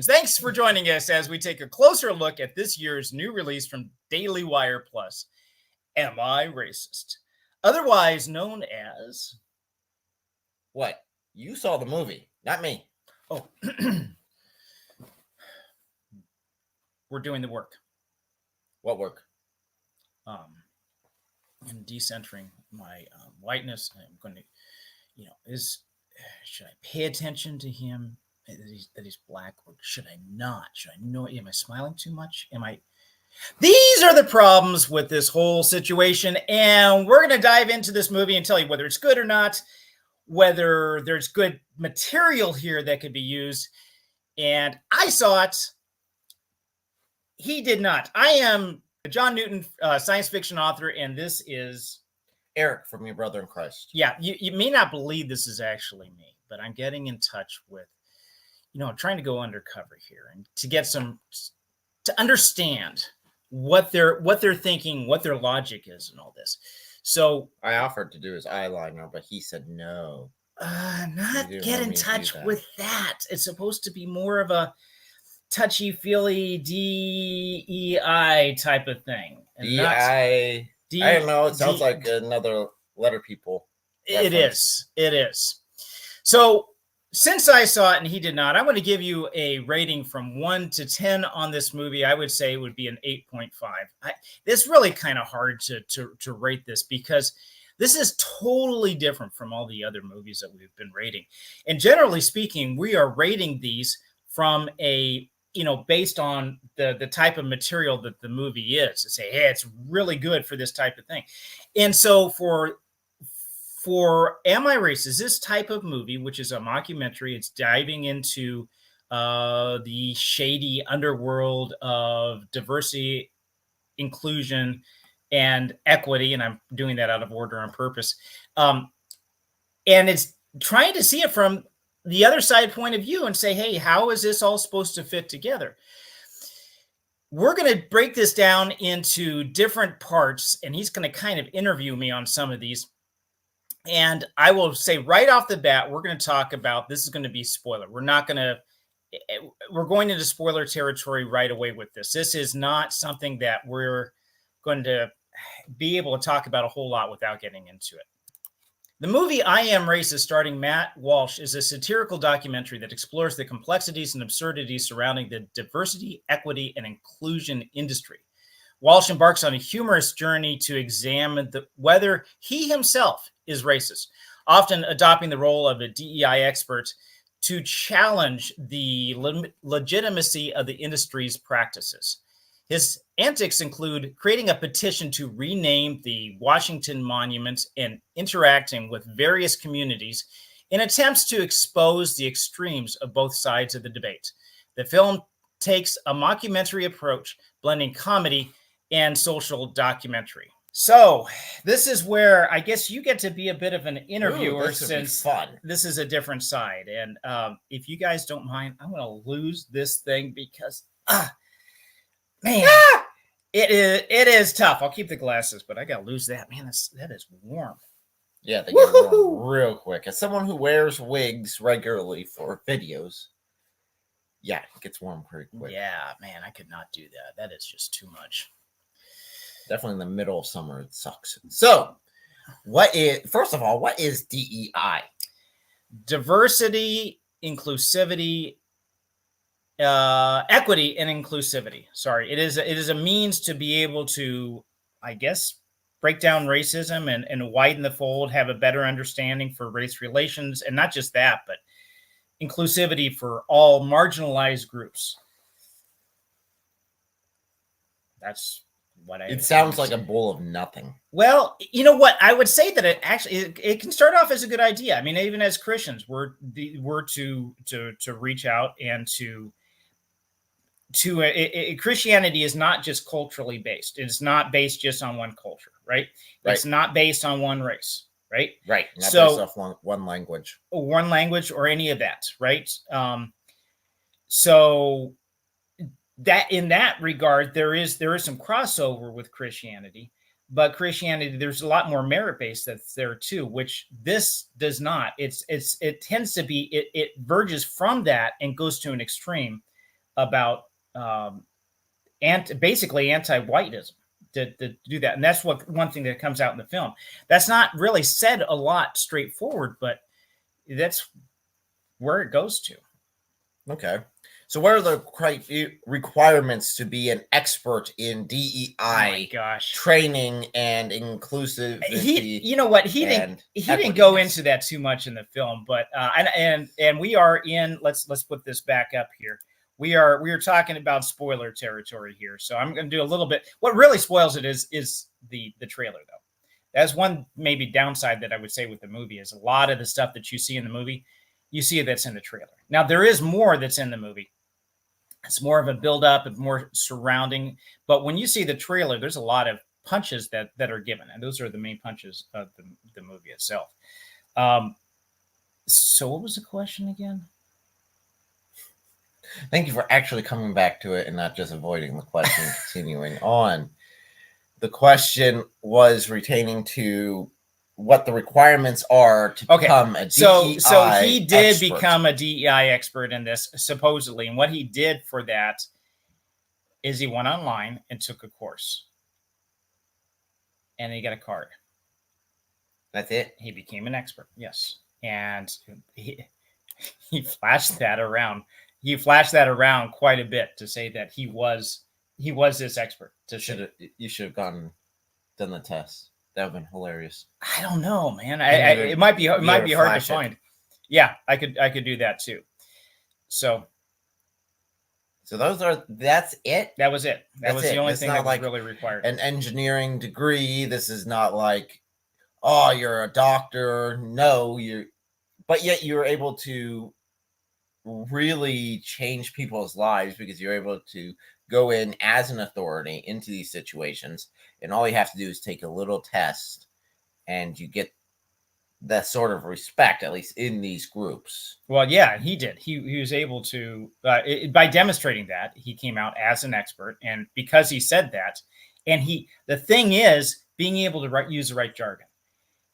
Thanks for joining us as we take a closer look at this year's new release from Daily Wire Plus, Am I Racist? Otherwise known as... What? You saw the movie, not me. Oh, we're doing the work. What work? In decentering my whiteness. I'm going to, should I pay attention to him that he's black, or should I not? Should I know? Am I smiling too much? These are the problems with this whole situation, and we're going to dive into this movie and tell you whether it's good or not, whether there's good material here that could be used. And I saw it. He did not. I am John Newton, science fiction author, and this is Eric from Your Brother in Christ. Yeah, you may not believe this is actually me, but I'm getting in touch with, trying to go undercover here and to get to understand what they're thinking, what their logic is, and all this. So I offered to do his eyeliner, but he said no. Not get in touch with that. It's supposed to be more of a touchy-feely DEI type of thing. DEI. I don't know. It sounds like another letter people. It is. So since I saw it and he did not, I'm going to give you a rating from 1 to 10 on this movie. I would say it would be an 8.5. It's really kind of hard to rate this because this is totally different from all the other movies that we've been rating. And generally speaking, we are rating these from based on the type of material that the movie is, to say, hey, it's really good for this type of thing. And so for Am I Racist, this type of movie, which is a mockumentary, it's diving into the shady underworld of diversity, inclusion, and equity. And I'm doing that out of order on purpose. And it's trying to see it from the other side point of view and say, hey, how is this all supposed to fit together? We're going to break this down into different parts, and he's going to kind of interview me on some of these. And I will say right off the bat, we're going to talk about, this is going to be spoiler. We're going into spoiler territory right away with this. This is not something that we're going to be able to talk about a whole lot without getting into it. The movie I Am Racist, starring Matt Walsh, is a satirical documentary that explores the complexities and absurdities surrounding the diversity, equity, and inclusion industry. Walsh embarks on a humorous journey to examine whether he himself is racist, often adopting the role of a DEI expert to challenge the legitimacy of the industry's practices. His antics include creating a petition to rename the Washington Monument and interacting with various communities in attempts to expose the extremes of both sides of the debate. The film takes a mockumentary approach, blending comedy and social documentary. So this is where I guess you get to be a bit of an interviewer, since this is a different side. And if you guys don't mind, I'm going to lose this thing because... Man, it is tough. I'll keep the glasses, but I gotta lose that. Man, that is warm. Yeah, they get warm real quick. As someone who wears wigs regularly for videos, yeah, it gets warm pretty quick. Yeah, man, I could not do that. That is just too much. Definitely in the middle of summer, it sucks. So, first of all, what is DEI? Diversity, inclusivity, equity and inclusivity. Sorry, it is a means to be able to, I guess, break down racism and widen the fold, have a better understanding for race relations, and not just that, but inclusivity for all marginalized groups. That's what It sounds like a bowl of nothing. Well, you know what? I would say that it can start off as a good idea. I mean, even as Christians, we're to reach out and to Christianity is not just culturally based. It's not based just on one culture, right? It's not based on one race, right? Right. Not based off one language. One language or any of that, right? So that in that regard, there is some crossover with Christianity, but Christianity, there's a lot more merit-based that's there too, which this does not. It tends to be, it verges from that and goes to an extreme about basically anti-whiteism to do that. And that's one thing that comes out in the film. That's not really said a lot straightforward, but that's where it goes to. Okay. So what are the requirements to be an expert in DEI training and inclusivity? You know what? He didn't go into that too much in the film, but and we are in, let's put this back up here. We are talking about spoiler territory here. So I'm going to do a little bit. What really spoils it is the trailer, though. That's one maybe downside that I would say with the movie is a lot of the stuff that you see in the movie, you see that's in the trailer. Now, there is more that's in the movie. It's more of a build-up and more surrounding. But when you see the trailer, there's a lot of punches that are given. And those are the main punches of the movie itself. So what was the question again? Thank you for actually coming back to it and not just avoiding the question and continuing on. The question was retaining to what the requirements are to become a DEI So he did expert. become a DEI expert in this, supposedly. And what he did for that is he went online and took a course. And he got a card. That's it? He became an expert, yes. And he flashed that around. He flashed that around quite a bit to say that he was this expert. You should have done the test. That would have been hilarious. I don't know, man. It might be hard to find. Yeah, I could do that too. So that's it. That was it. That was the only thing that was really required. An engineering degree. This is not like, oh, you're a doctor. No, but yet you're able to really change people's lives because you're able to go in as an authority into these situations, and all you have to do is take a little test and you get that sort of respect, at least in these groups. Well, yeah, he did. He was able to, by demonstrating that, he came out as an expert. And because he said that, and the thing is being able to use the right jargon.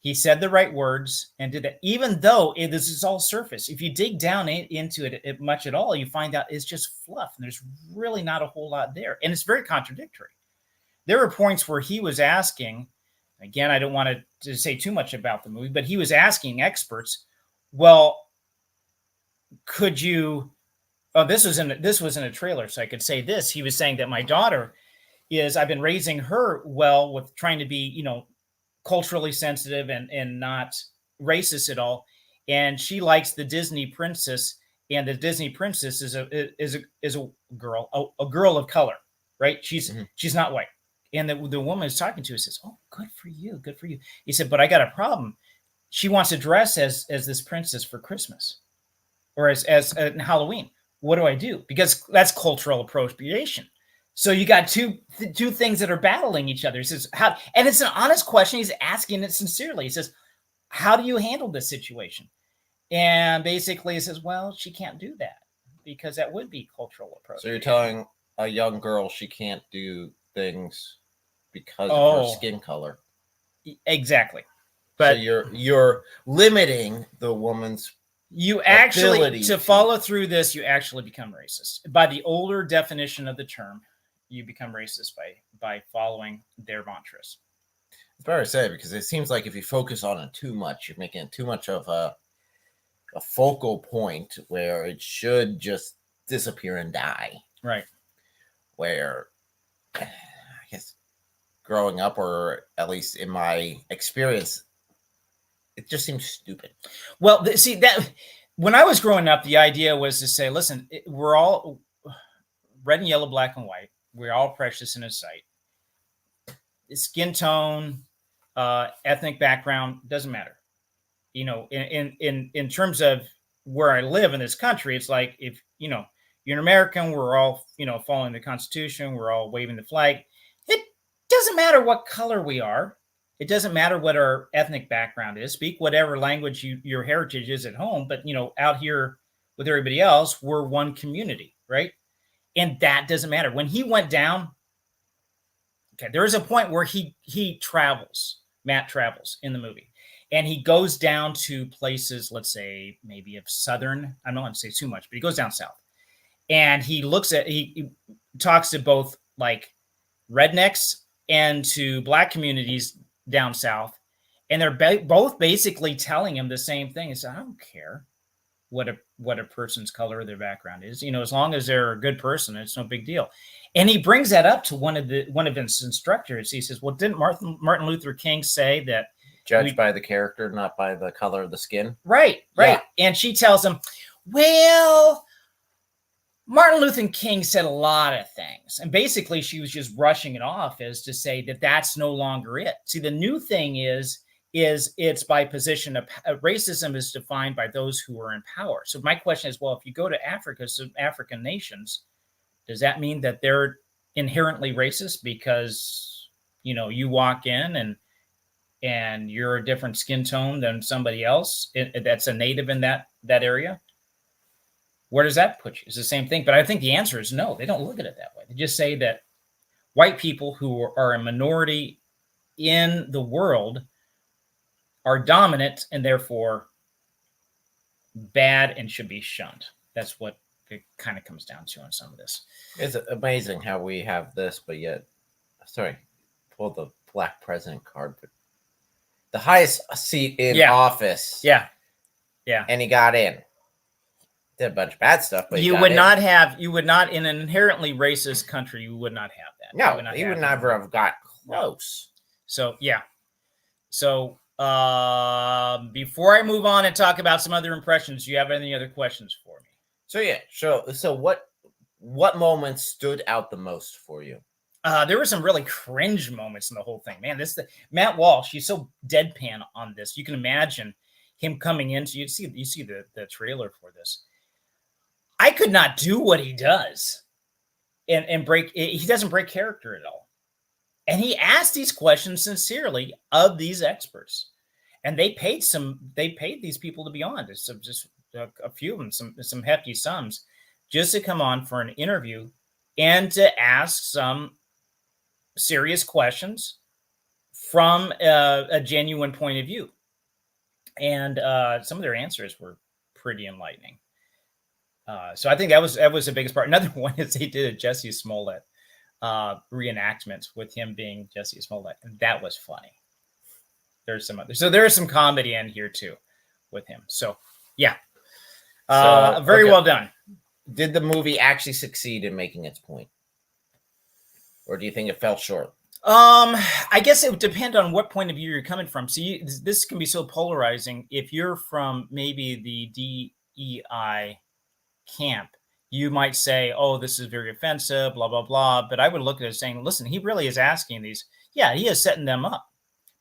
He said the right words and did that, even though this is all surface. If you dig down into it much at all, you find out it's just fluff. And there's really not a whole lot there. And it's very contradictory. There were points where he was asking, again, I don't want to say too much about the movie, but he was asking experts, well, could you, this was in a trailer, so I could say this. He was saying that my daughter I've been raising her well with trying to be, culturally sensitive and not racist at all. And she likes the Disney princess, and the Disney princess is a girl of color, right? She's not white. And the woman is talking to us says, "Oh, good for you. Good for you." He said, "But I got a problem. She wants to dress as this princess for Christmas or as Halloween. What do I do?" Because that's cultural appropriation. So you got two things that are battling each other. He says, "How?" And it's an honest question. He's asking it sincerely. He says, "How do you handle this situation?" And basically he says, "Well, she can't do that because that would be cultural appropriation." So you're telling a young girl she can't do things because of her skin color. Exactly. But so you're limiting the woman's ability to follow through this, you actually become racist. By the older definition of the term, you become racist by following their mantras. It's better to say, because it seems like if you focus on it too much, you're making it too much of a focal point where it should just disappear and die. Right. Where, I guess, growing up, or at least in my experience, it just seems stupid. Well, see, that when I was growing up, the idea was to say, listen, we're all red and yellow, black and white. We're all precious in His sight. Skin tone, ethnic background, doesn't matter. In terms of where I live in this country, it's like, if, you're an American, we're all, following the Constitution. We're all waving the flag. It doesn't matter what color we are. It doesn't matter what our ethnic background is. Speak whatever language your heritage is at home. But, out here with everybody else, we're one community, right? And that doesn't matter. When he went down, okay, there is a point where Matt travels in the movie. And he goes down to places, let's say, maybe of southern, I don't want to say too much, but he goes down south. and he talks to both like rednecks and to black communities down south, and they're both basically telling him the same thing. He said, I don't care what a person's color or their background is, as long as they're a good person, it's no big deal. And he brings that up to one of his instructors. He says, well, didn't Martin Luther King say that judged by the character, not by the color of the skin? Right. Yeah. And she tells him, well, Martin Luther King said a lot of things. And basically she was just brushing it off as to say that that's no longer it. See, the new thing is it's by position of racism is defined by those who are in power. So my question is, well, if you go to Africa, some African nations, does that mean that they're inherently racist because, you walk in and you're a different skin tone than somebody else that's a native in that area? Where does that put you? It's the same thing. But I think the answer is no. They don't look at it that way. They just say that white people who are a minority in the world are dominant and therefore bad and should be shunned. That's what it kind of comes down to on some of this. It's amazing how we have this, but yet, pull the black president card, but the highest seat in office. Yeah. And he got in. Did a bunch of bad stuff, but you would not in an inherently racist country, you would not have that. No, he would never have got close. So, yeah. So, before I move on and talk about some other impressions, do you have any other questions for me? So, yeah. So what moments stood out the most for you? There were some really cringe moments in the whole thing, man. Matt Walsh, he's so deadpan on this. You can imagine him coming into, you see the trailer for this. I could not do what he does and he doesn't break character at all. And he asked these questions sincerely of these experts, and they paid these people to be on. Just a few of them, some hefty sums, just to come on for an interview and to ask some serious questions from a genuine point of view. And some of their answers were pretty enlightening. So I think that was the biggest part. Another one is they did a Jesse Smollett reenactment with him being Jesse Smollett, and that was funny. There's some comedy in here too with him. So yeah, very well done. Did the movie actually succeed in making its point, or do you think it fell short? I guess it would depend on what point of view you're coming from. See, this can be so polarizing. If you're from maybe the DEI camp, you might say, oh, this is very offensive, blah, blah, blah. But I would look at it saying, listen, he really is asking these. Yeah, he is setting them up,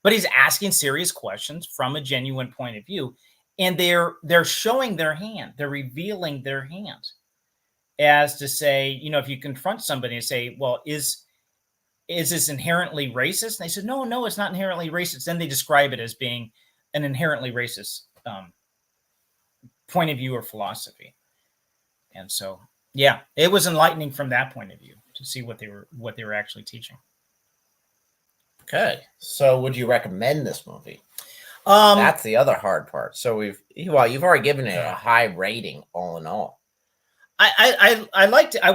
but he's asking serious questions from a genuine point of view. And they're showing their hand. They're revealing their hand as to say, if you confront somebody and say, well, is this inherently racist? And they said, no, it's not inherently racist. Then they describe it as being an inherently racist point of view or philosophy. And so, yeah, it was enlightening from that point of view to see what they were actually teaching. Okay. So would you recommend this movie? That's the other hard part. So you've already given it a high rating all in all. I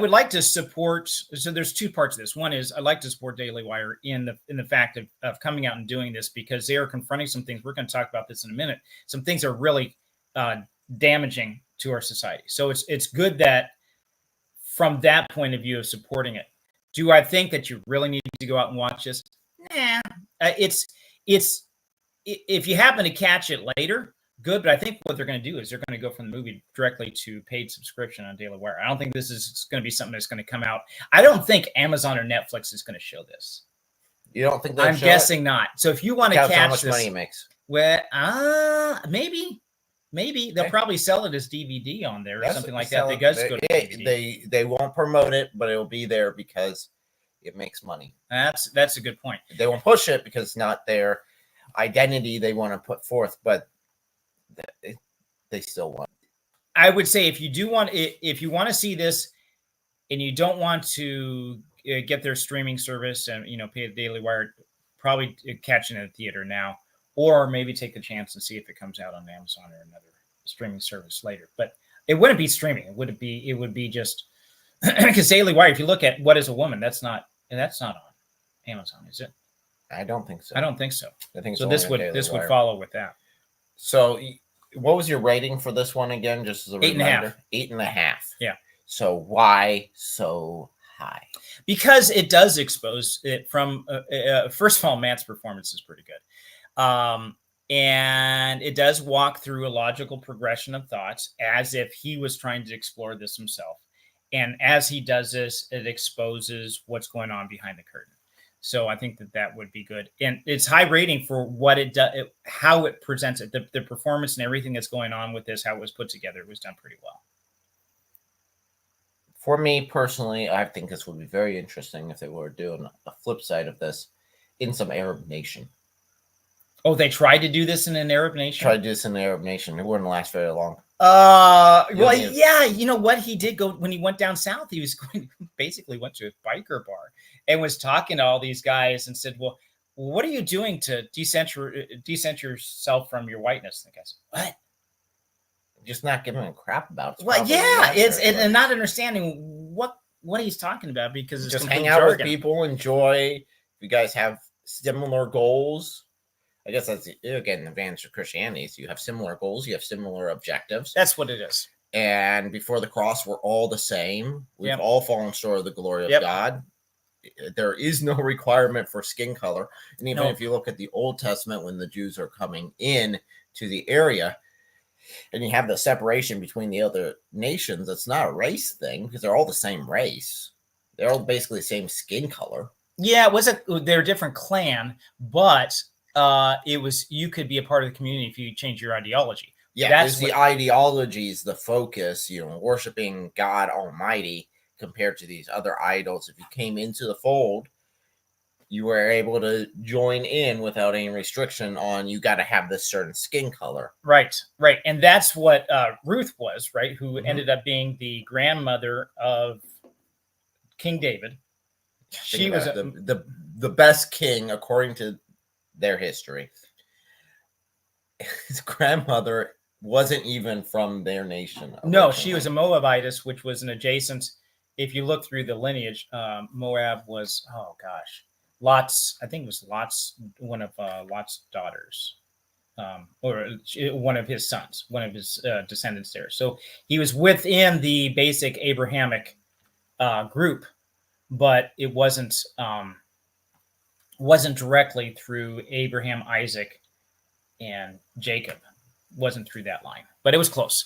would like to support. So there's two parts of this. One is I like to support Daily Wire in the fact of coming out and doing this, because they are confronting some things. We're going to talk about this in a minute. Some things are really damaging to our society. So it's good that from that point of view of supporting it. Do I think that you really need to go out and watch this? Nah. It's if you happen to catch it later, good. But I think what they're going to do is they're going to go from the movie directly to paid subscription on Daily Wire. I don't think this is going to be something that's going to come out. I don't think Amazon or Netflix is going to show this. You don't think I'm guessing not. So if you want to catch how much this, money it makes. Well, maybe they'll probably sell it as DVD on there or something like that. They go to DVD. They won't promote it, but it'll be there because it makes money. That's a good point. They won't push it because it's not their identity they want to put forth, but they still want it. I would say if you want to see this and you don't want to get their streaming service and pay the Daily Wire, probably catch it in a theater now, or maybe take the chance and see if it comes out on Amazon or another streaming service later. But it wouldn't be streaming. It would be just Because Daily Wire, if you look at What is a Woman, that's not on Amazon, is it? I don't think so. I don't think so. I think So it's this only on would Daily Wire. follow with that. So what was your rating for this one again? Just as a 8.5. reminder, 8.5. Yeah. So why so high? Because it does expose it from. First of all, Matt's performance is pretty good, and it does walk through a logical progression of thoughts as if he was trying to explore this himself. And as he does this, it exposes what's going on behind the curtain. So I think that would be good. And it's high rating for what it does, how it presents it, the performance and everything that's going on with this, how it was put together. It was done pretty well. For me personally, I think this would be very interesting if they were doing a flip side of this in some Arab nation. Oh, they tried to do this in an Arab nation? Tried to do this in an Arab nation. It wouldn't last very long. Well, yeah, you know what? He did go when he went down south. He was basically went to a biker bar and was talking to all these guys and said, "Well, what are you doing to decent yourself from your whiteness?" And the guy said, "What?" Just not giving a crap about it. Well, yeah, and not understanding what he's talking about because it's just hang out with people, enjoy. If you guys have similar goals, I guess that's again the advantage of Christianity. So you have similar goals, you have similar objectives. That's what it is. And before the cross, we're all the same. We've all fallen short of the glory of God. There is no requirement for skin color. And even if you look at the Old Testament, when the Jews are coming in to the area, and you have the separation between the other nations, it's not a race thing because they're all the same race. They're all basically the same skin color. Yeah, they're a different clan, but it was you could be a part of the community if you change your ideology. Yeah, that's the ideologies, the focus, worshiping God Almighty compared to these other idols. If you came into the fold, you were able to join in without any restriction on you got to have this certain skin color. Right. And that's what Ruth was, right? Who ended up being the grandmother of King David. She was the best king according to their history. His grandmother wasn't even from their nation. No, she was a Moabitess, which was an adjacent. If you look through the lineage, Moab was, Lot's, I think it was one of Lot's daughters, or one of his sons, one of his descendants there. So he was within the basic Abrahamic group, but it wasn't directly through Abraham, Isaac, and Jacob. Wasn't through that line, but it was close.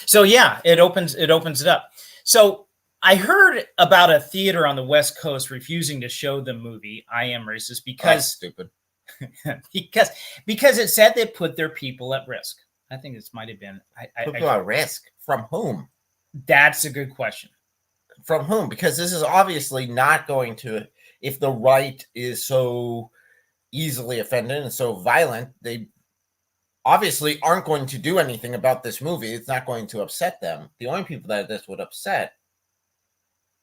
So yeah, it opens it up. So I heard about a theater on the West Coast refusing to show the movie I Am Racist because stupid. because it said they put their people at risk. I think this might have been people at risk from whom? That's a good question. From whom? Because this is obviously not going to. If the right is so easily offended and so violent, they obviously aren't going to do anything about this movie. It's not going to upset them. The only people that this would upset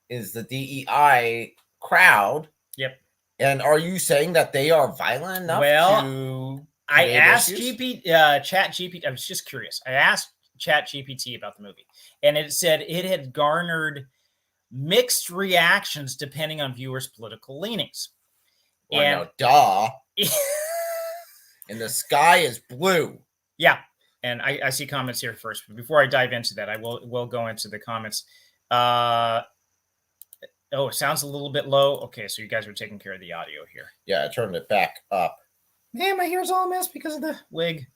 is the DEI crowd. Yep. And are you saying that they are violent enough to I asked ChatGPT. I was just curious. I asked ChatGPT about the movie, and it said it had garnered mixed reactions depending on viewers' political leanings. Well, duh. And the sky is blue. Yeah. And I see comments here first. But before I dive into that, I will go into the comments. It sounds a little bit low. Okay, so you guys are taking care of the audio here. Yeah, I turned it back up. Man, my hair's all a mess because of the wig.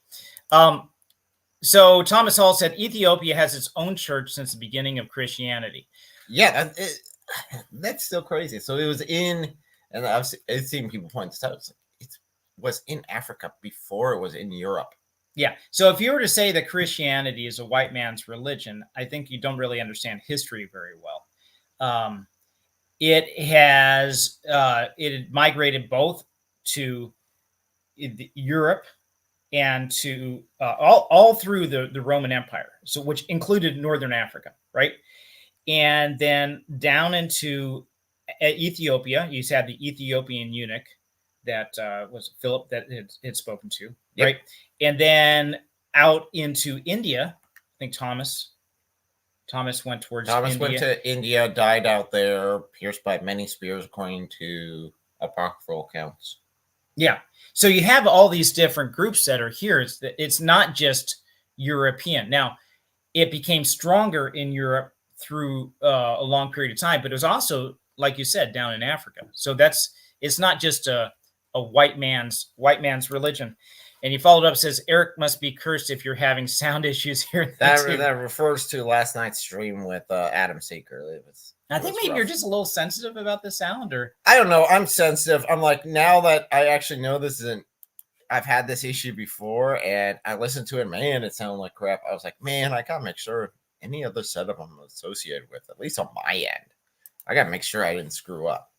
So Thomas Hall said Ethiopia has its own church since the beginning of Christianity. Yeah, that's still crazy. So it was in, and I've seen people point this out. It was in Africa before it was in Europe. Yeah. So if you were to say that Christianity is a white man's religion, I think you don't really understand history very well. It migrated both to Europe and to all through the Roman Empire, so which included Northern Africa, right? And then down into Ethiopia, you had the Ethiopian eunuch that was Philip that had spoken to, right? And then out into India, I think Thomas Thomas went towards Thomas India. went to India, died out there, pierced by many spears, according to apocryphal accounts. Yeah. So you have all these different groups that are here. It's not just European. Now, it became stronger in Europe through a long period of time, but it was also, like you said, down in Africa. So it's not just a white man's religion. And he followed up, says, Eric must be cursed if you're having sound issues here. That refers to last night's stream with Adam Seeker. I think maybe you're just a little sensitive about the sound, or I don't know. I'm sensitive. I'm like, now that I actually know this isn't, I've had this issue before, and I listened to it. Man, it sounded like crap. I was like, man, I gotta make sure any other setup I'm associated with, at least on my end, I gotta make sure I didn't screw up.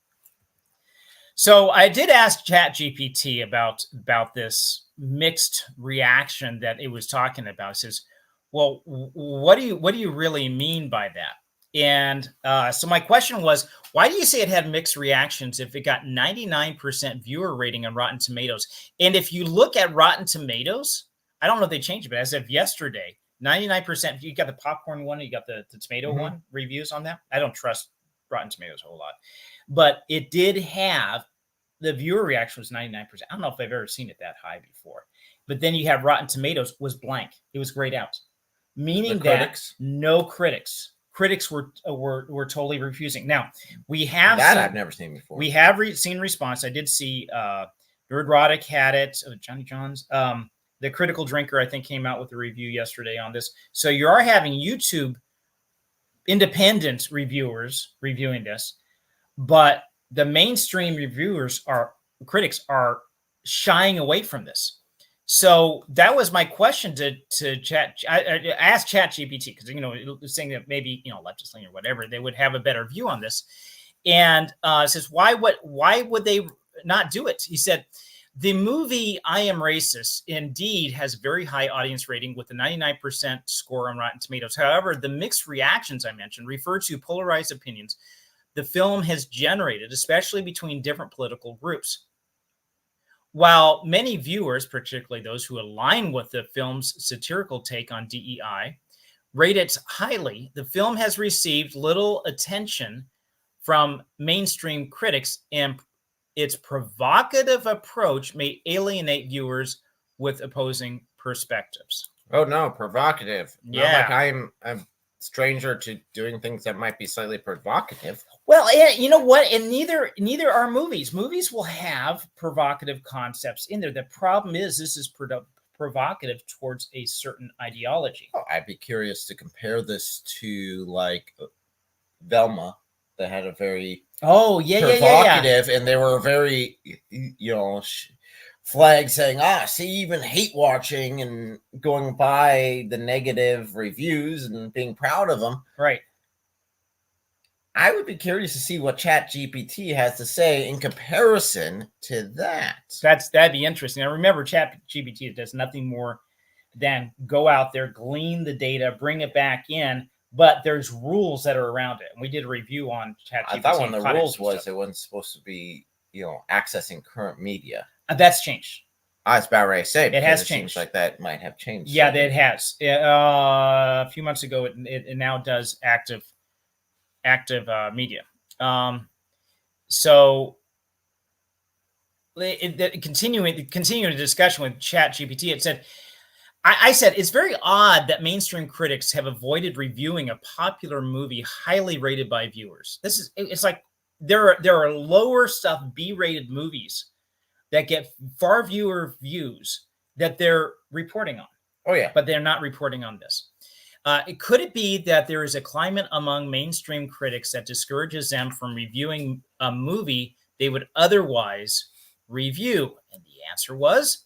So I did ask ChatGPT about this mixed reaction that it was talking about. It says, well, what do you really mean by that? And so my question was, why do you say it had mixed reactions if it got 99% viewer rating on Rotten Tomatoes? And if you look at Rotten Tomatoes, I don't know if they changed it, but as of yesterday, 99%, you got the popcorn one, you got the tomato one, reviews on that. I don't trust Rotten Tomatoes a whole lot. But it did have, the viewer reaction was 99%. I don't know if I've ever seen it that high before. But then you have Rotten Tomatoes was blank. It was grayed out. Meaning that no critics. Critics were totally refusing. Now, we have that I've never seen before. We have seen response. I did see Nerdrotic had it. Johnny Johns. The Critical Drinker, I think, came out with a review yesterday on this. So you are having YouTube independent reviewers reviewing this, but the mainstream critics are shying away from this. So that was my question to Chat. I asked ChatGPT because saying that maybe leftist leaning or whatever, they would have a better view on this, and it says why would they not do it? He said the movie I Am Racist indeed has very high audience rating with a 99% score on Rotten Tomatoes. However, the mixed reactions I mentioned refer to polarized opinions the film has generated, especially between different political groups. While many viewers, particularly those who align with the film's satirical take on DEI, rate it highly, the film has received little attention from mainstream critics, and its provocative approach may alienate viewers with opposing perspectives. Oh no, provocative. Yeah. Not like I'm a stranger to doing things that might be slightly provocative. Well, you know what? And neither are movies. Movies will have provocative concepts in there. The problem is this is provocative towards a certain ideology. Oh, I'd be curious to compare this to like Velma, that had a very provocative, and they were very flag saying, see, even hate watching and going by the negative reviews and being proud of them. Right. I would be curious to see what ChatGPT has to say in comparison to that. That'd be interesting. Now, remember, ChatGPT does nothing more than go out there, glean the data, bring it back in, but there's rules that are around it. And we did a review on ChatGPT. I thought one of the rules was it wasn't supposed to be, accessing current media. That's changed. I was about ready to say it has changed. Seems like that might have changed. Yeah, it has. A few months ago, it now does active media. So continuing the discussion with ChatGPT, it said, I said, it's very odd that mainstream critics have avoided reviewing a popular movie highly rated by viewers. It's like there are lower stuff, B-rated movies that get far viewer views that they're reporting on. Oh, yeah. But they're not reporting on this. Could it be that there is a climate among mainstream critics that discourages them from reviewing a movie they would otherwise review? And the answer was,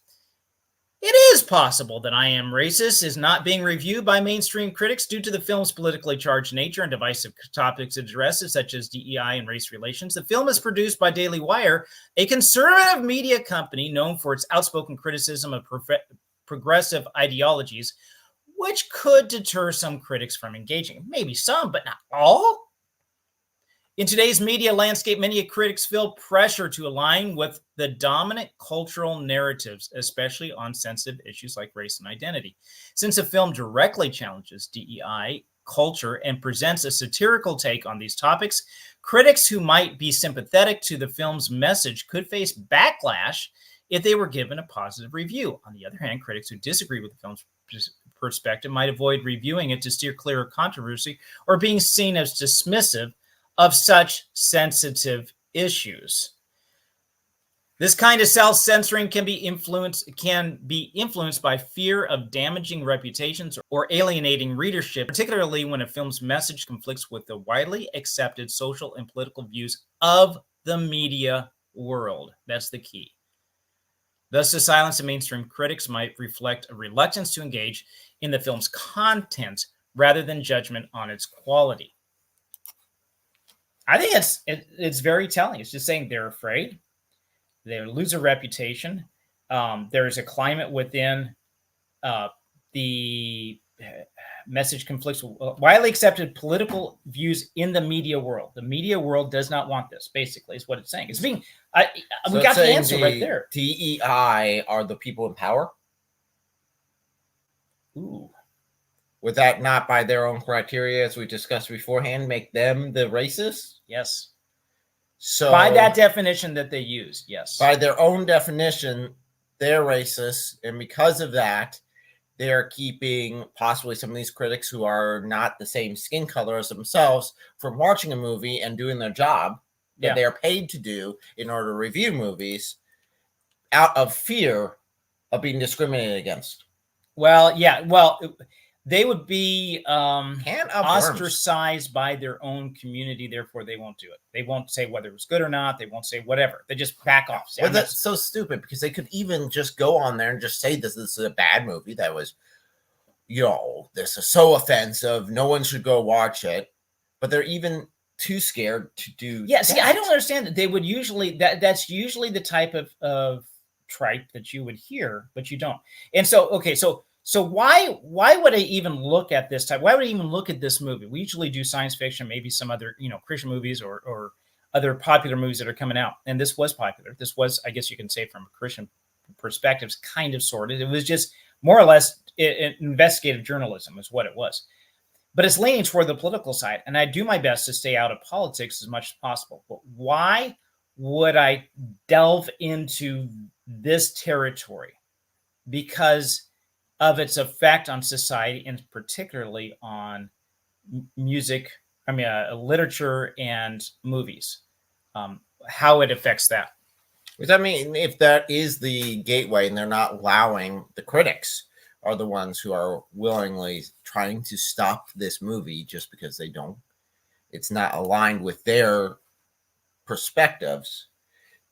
it is possible that I Am Racist is not being reviewed by mainstream critics due to the film's politically charged nature and divisive topics it addresses, such as DEI and race relations. The film is produced by Daily Wire, a conservative media company known for its outspoken criticism of progressive ideologies, which could deter some critics from engaging. Maybe some, but not all. In today's media landscape, many critics feel pressure to align with the dominant cultural narratives, especially on sensitive issues like race and identity. Since the film directly challenges DEI culture and presents a satirical take on these topics, critics who might be sympathetic to the film's message could face backlash if they were given a positive review. On the other hand, critics who disagree with the film's perspective might avoid reviewing it to steer clear of controversy or being seen as dismissive of such sensitive issues. This kind of self-censoring can be influenced by fear of damaging reputations or alienating readership, particularly when a film's message conflicts with the widely accepted social and political views of the media world. That's the key. Thus, the silence of mainstream critics might reflect a reluctance to engage in the film's content rather than judgment on its quality. I think it's very telling. It's just saying they're afraid. They lose a reputation. There's a climate within the message conflicts with widely accepted political views in the media world. The media world does not want this, basically, is what it's saying. It's being, we got the answer right there. DEI are the people in power? Ooh. Would that not, by their own criteria, as we discussed beforehand, make them the racists? Yes. So by that definition that they use, yes. By their own definition, they're racist. And because of that, they're keeping possibly some of these critics who are not the same skin color as themselves from watching a movie and doing their job that they are paid to do in order to review movies out of fear of being discriminated against. Well, yeah. Well, they would be ostracized by their own community. Therefore, they won't do it. They won't say whether it was good or not. They won't say whatever. They just back off. Well, that's so stupid because they could even just go on there and just say this is a bad movie. That was, this is so offensive. No one should go watch it. But they're even too scared to do. Yeah. See, I don't understand that. They would usually that's usually the type of tripe that you would hear, but you don't. And so, okay, So why would I even look at this type? Why would I even look at this movie? We usually do science fiction, maybe some other, Christian movies or other popular movies that are coming out. And this was popular. This was, I guess you can say from a Christian perspective, kind of sorted. It was just more or less investigative journalism is what it was. But it's leaning toward the political side. And I do my best to stay out of politics as much as possible. But why would I delve into this territory? Because of its effect on society and particularly on music, literature and movies, how it affects that. Because if that is the gateway and they're not allowing, the critics are the ones who are willingly trying to stop this movie just because it's not aligned with their perspectives,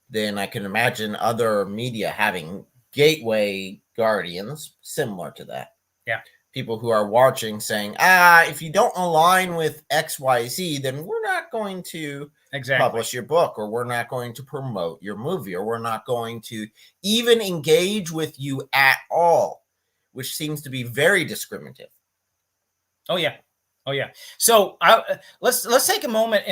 then I can imagine other media having gateway guardians similar to that. Yeah. People who are watching saying, if you don't align with XYZ, then we're not going to publish your book, or we're not going to promote your movie, or we're not going to even engage with you at all, which seems to be very discriminative. Oh yeah. So let's take a moment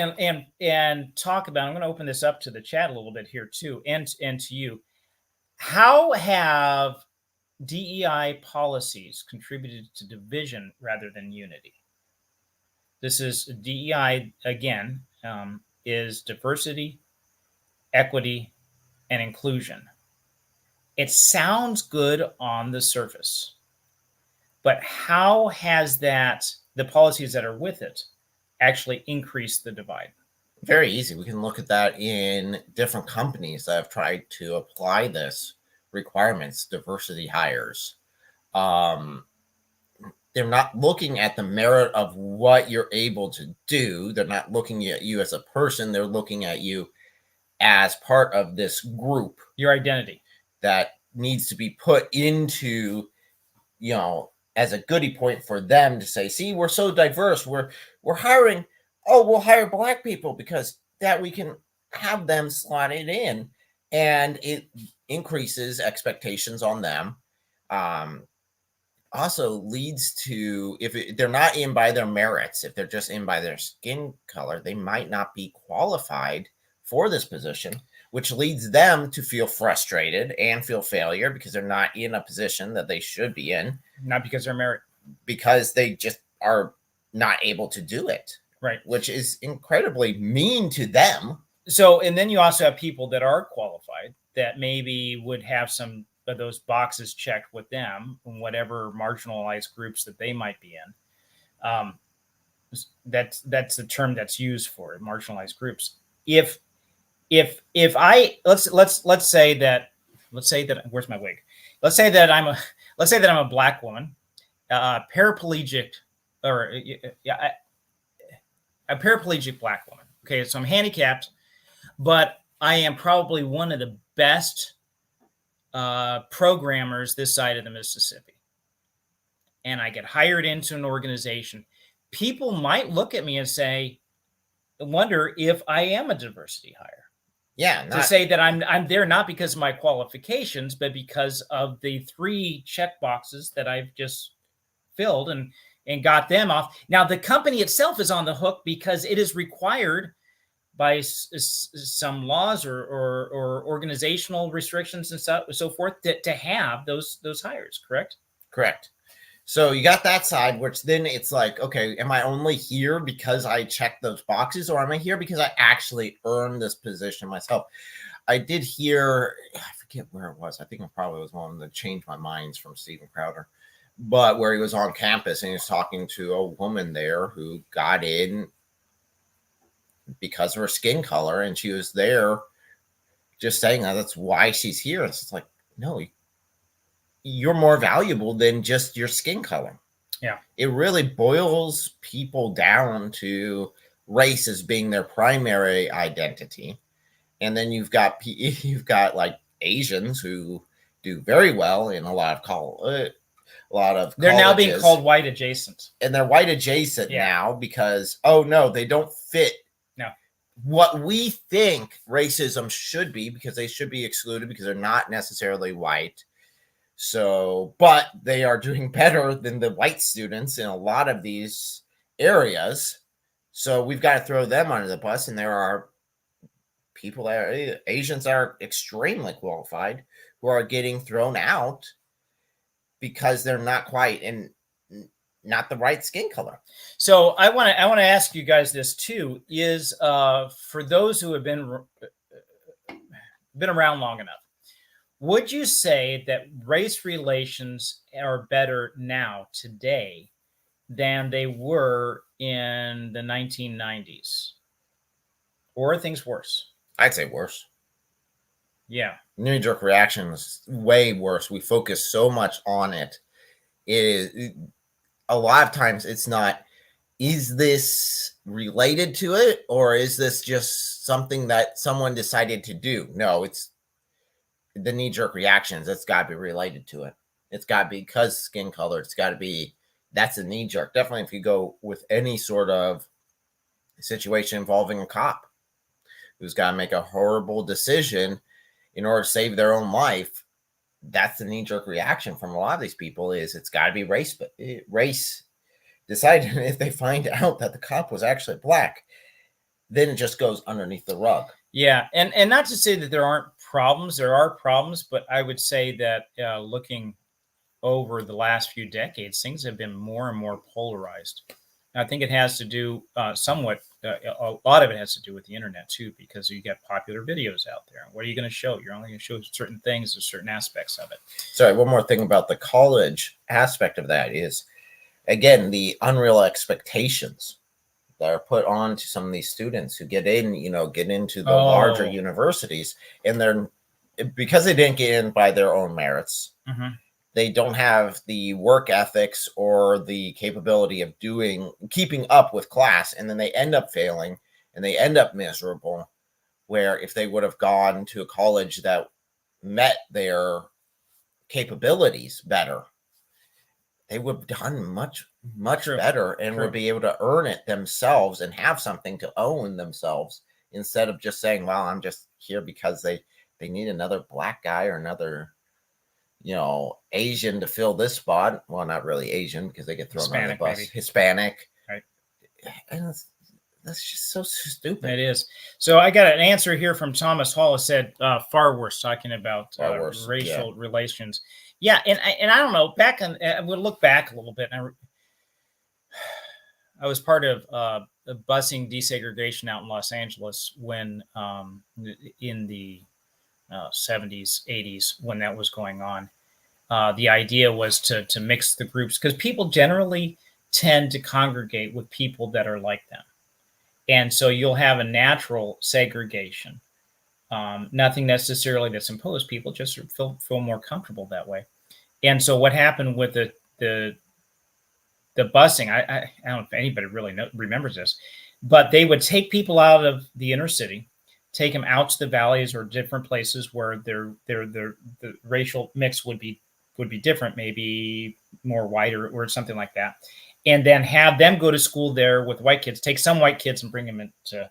and talk about, I'm going to open this up to the chat a little bit here too, and to you. How have DEI policies contributed to division rather than unity? This is DEI again, is diversity, equity, and inclusion. It sounds good on the surface, but how has the policies that are with it actually increased the divide? Very easy. We can look at that in different companies that have tried to apply this requirements, diversity hires. They're not looking at the merit of what you're able to do. They're not looking at you as a person. They're looking at you as part of this group. Your identity. That needs to be put into, as a goodie point for them to say, see, we're so diverse. We're hiring. Oh, we'll hire Black people because that we can have them slotted in, and it increases expectations on them. Also leads to, if they're not in by their merits, if they're just in by their skin color, they might not be qualified for this position, which leads them to feel frustrated and feel failure because they're not in a position that they should be in. Not because they're merit. Because they just are not able to do it. Right. Which is incredibly mean to them. So, and then you also have people that are qualified that maybe would have some of those boxes checked with them in whatever marginalized groups that they might be in. That's the term that's used for it, marginalized groups. If I let's say that where's my wig? Let's say that I'm a black woman, paraplegic, or a paraplegic black woman. Okay, so I'm handicapped, but I am probably one of the best programmers this side of the Mississippi. And I get hired into an organization. People might look at me and wonder if I am a diversity hire. Yeah. To say that I'm there not because of my qualifications, but because of the 3 check boxes that I've just filled and got them off. Now, the company itself is on the hook because it is required by some laws or organizational restrictions and so forth to have those hires, correct? Correct. So you got that side, which then it's like, okay, am I only here because I checked those boxes, or am I here because I actually earned this position myself? I did hear, I forget where it was. I think it probably was one that changed my minds from Steven Crowder, but where he was on campus and he was talking to a woman there who got in because of her skin color, and she was there just saying that's why she's here. It's like, no, you're more valuable than just your skin color. Yeah. It really boils people down to race as being their primary identity. And then you've got like Asians who do very well in a lot of they're colleges. Now being called white adjacent. And they're white adjacent now because, oh no, they don't fit what we think racism should be, because they should be excluded because they're not necessarily white. So, but they are doing better than the white students in a lot of these areas. So we've got to throw them under the bus. And there are people that are Asians that are extremely qualified who are getting thrown out because they're not quite and not the right skin color. So I want to ask you guys this too, is for those who have been around long enough, would you say that race relations are better now today than they were in the 1990s? Or are things worse? I'd say worse. Yeah. Knee-jerk reaction is way worse. We focus so much on it. A lot of times it's not, is this related to it, or is this just something that someone decided to do? No, it's the knee-jerk reactions. It's got to be related to it. It's got to be because skin color. It's got to be, that's a knee-jerk. Definitely if you go with any sort of situation involving a cop who's got to make a horrible decision in order to save their own life, that's the knee-jerk reaction from a lot of these people, is it's got to be race decided. If they find out that the cop was actually black, then it just goes underneath the rug. Yeah, and not to say that there aren't problems. There are problems, but I would say that looking over the last few decades, things have been more and more polarized. I think it has to do somewhat, a lot of it has to do with the internet too, because you get popular videos out there. What are you going to show? You're only going to show certain things or certain aspects of it. Sorry, one more thing about the college aspect of that is, again, the unreal expectations that are put on to some of these students who get into the larger universities, and they're, because they didn't get in by their own merits, they don't have the work ethics or the capability of keeping up with class, and then they end up failing and they end up miserable, where if they would have gone to a college that met their capabilities better, they would have done much better and would be able to earn it themselves and have something to own themselves, instead of just saying, well, I'm just here because they need another black guy or another Asian to fill this spot. Well, not really Asian, because they get thrown on the bus. Maybe. Hispanic. Right. And that's just so stupid. It is. So I got an answer here from Thomas Hall. It said far worse, talking about racial relations. Yeah, and I don't know. We'll look back a little bit. And I was part of busing desegregation out in Los Angeles when in the 70s, 80s, when that was going on. The idea was to mix the groups because people generally tend to congregate with people that are like them. And so you'll have a natural segregation. Nothing necessarily that's imposed. People just feel more comfortable that way. And so what happened with the busing, I don't know if anybody really remembers this, but they would take people out of the inner city, take them out to the valleys or different places where the racial mix would be different, maybe more white or something like that, and then have them go to school there with white kids, take some white kids and bring them into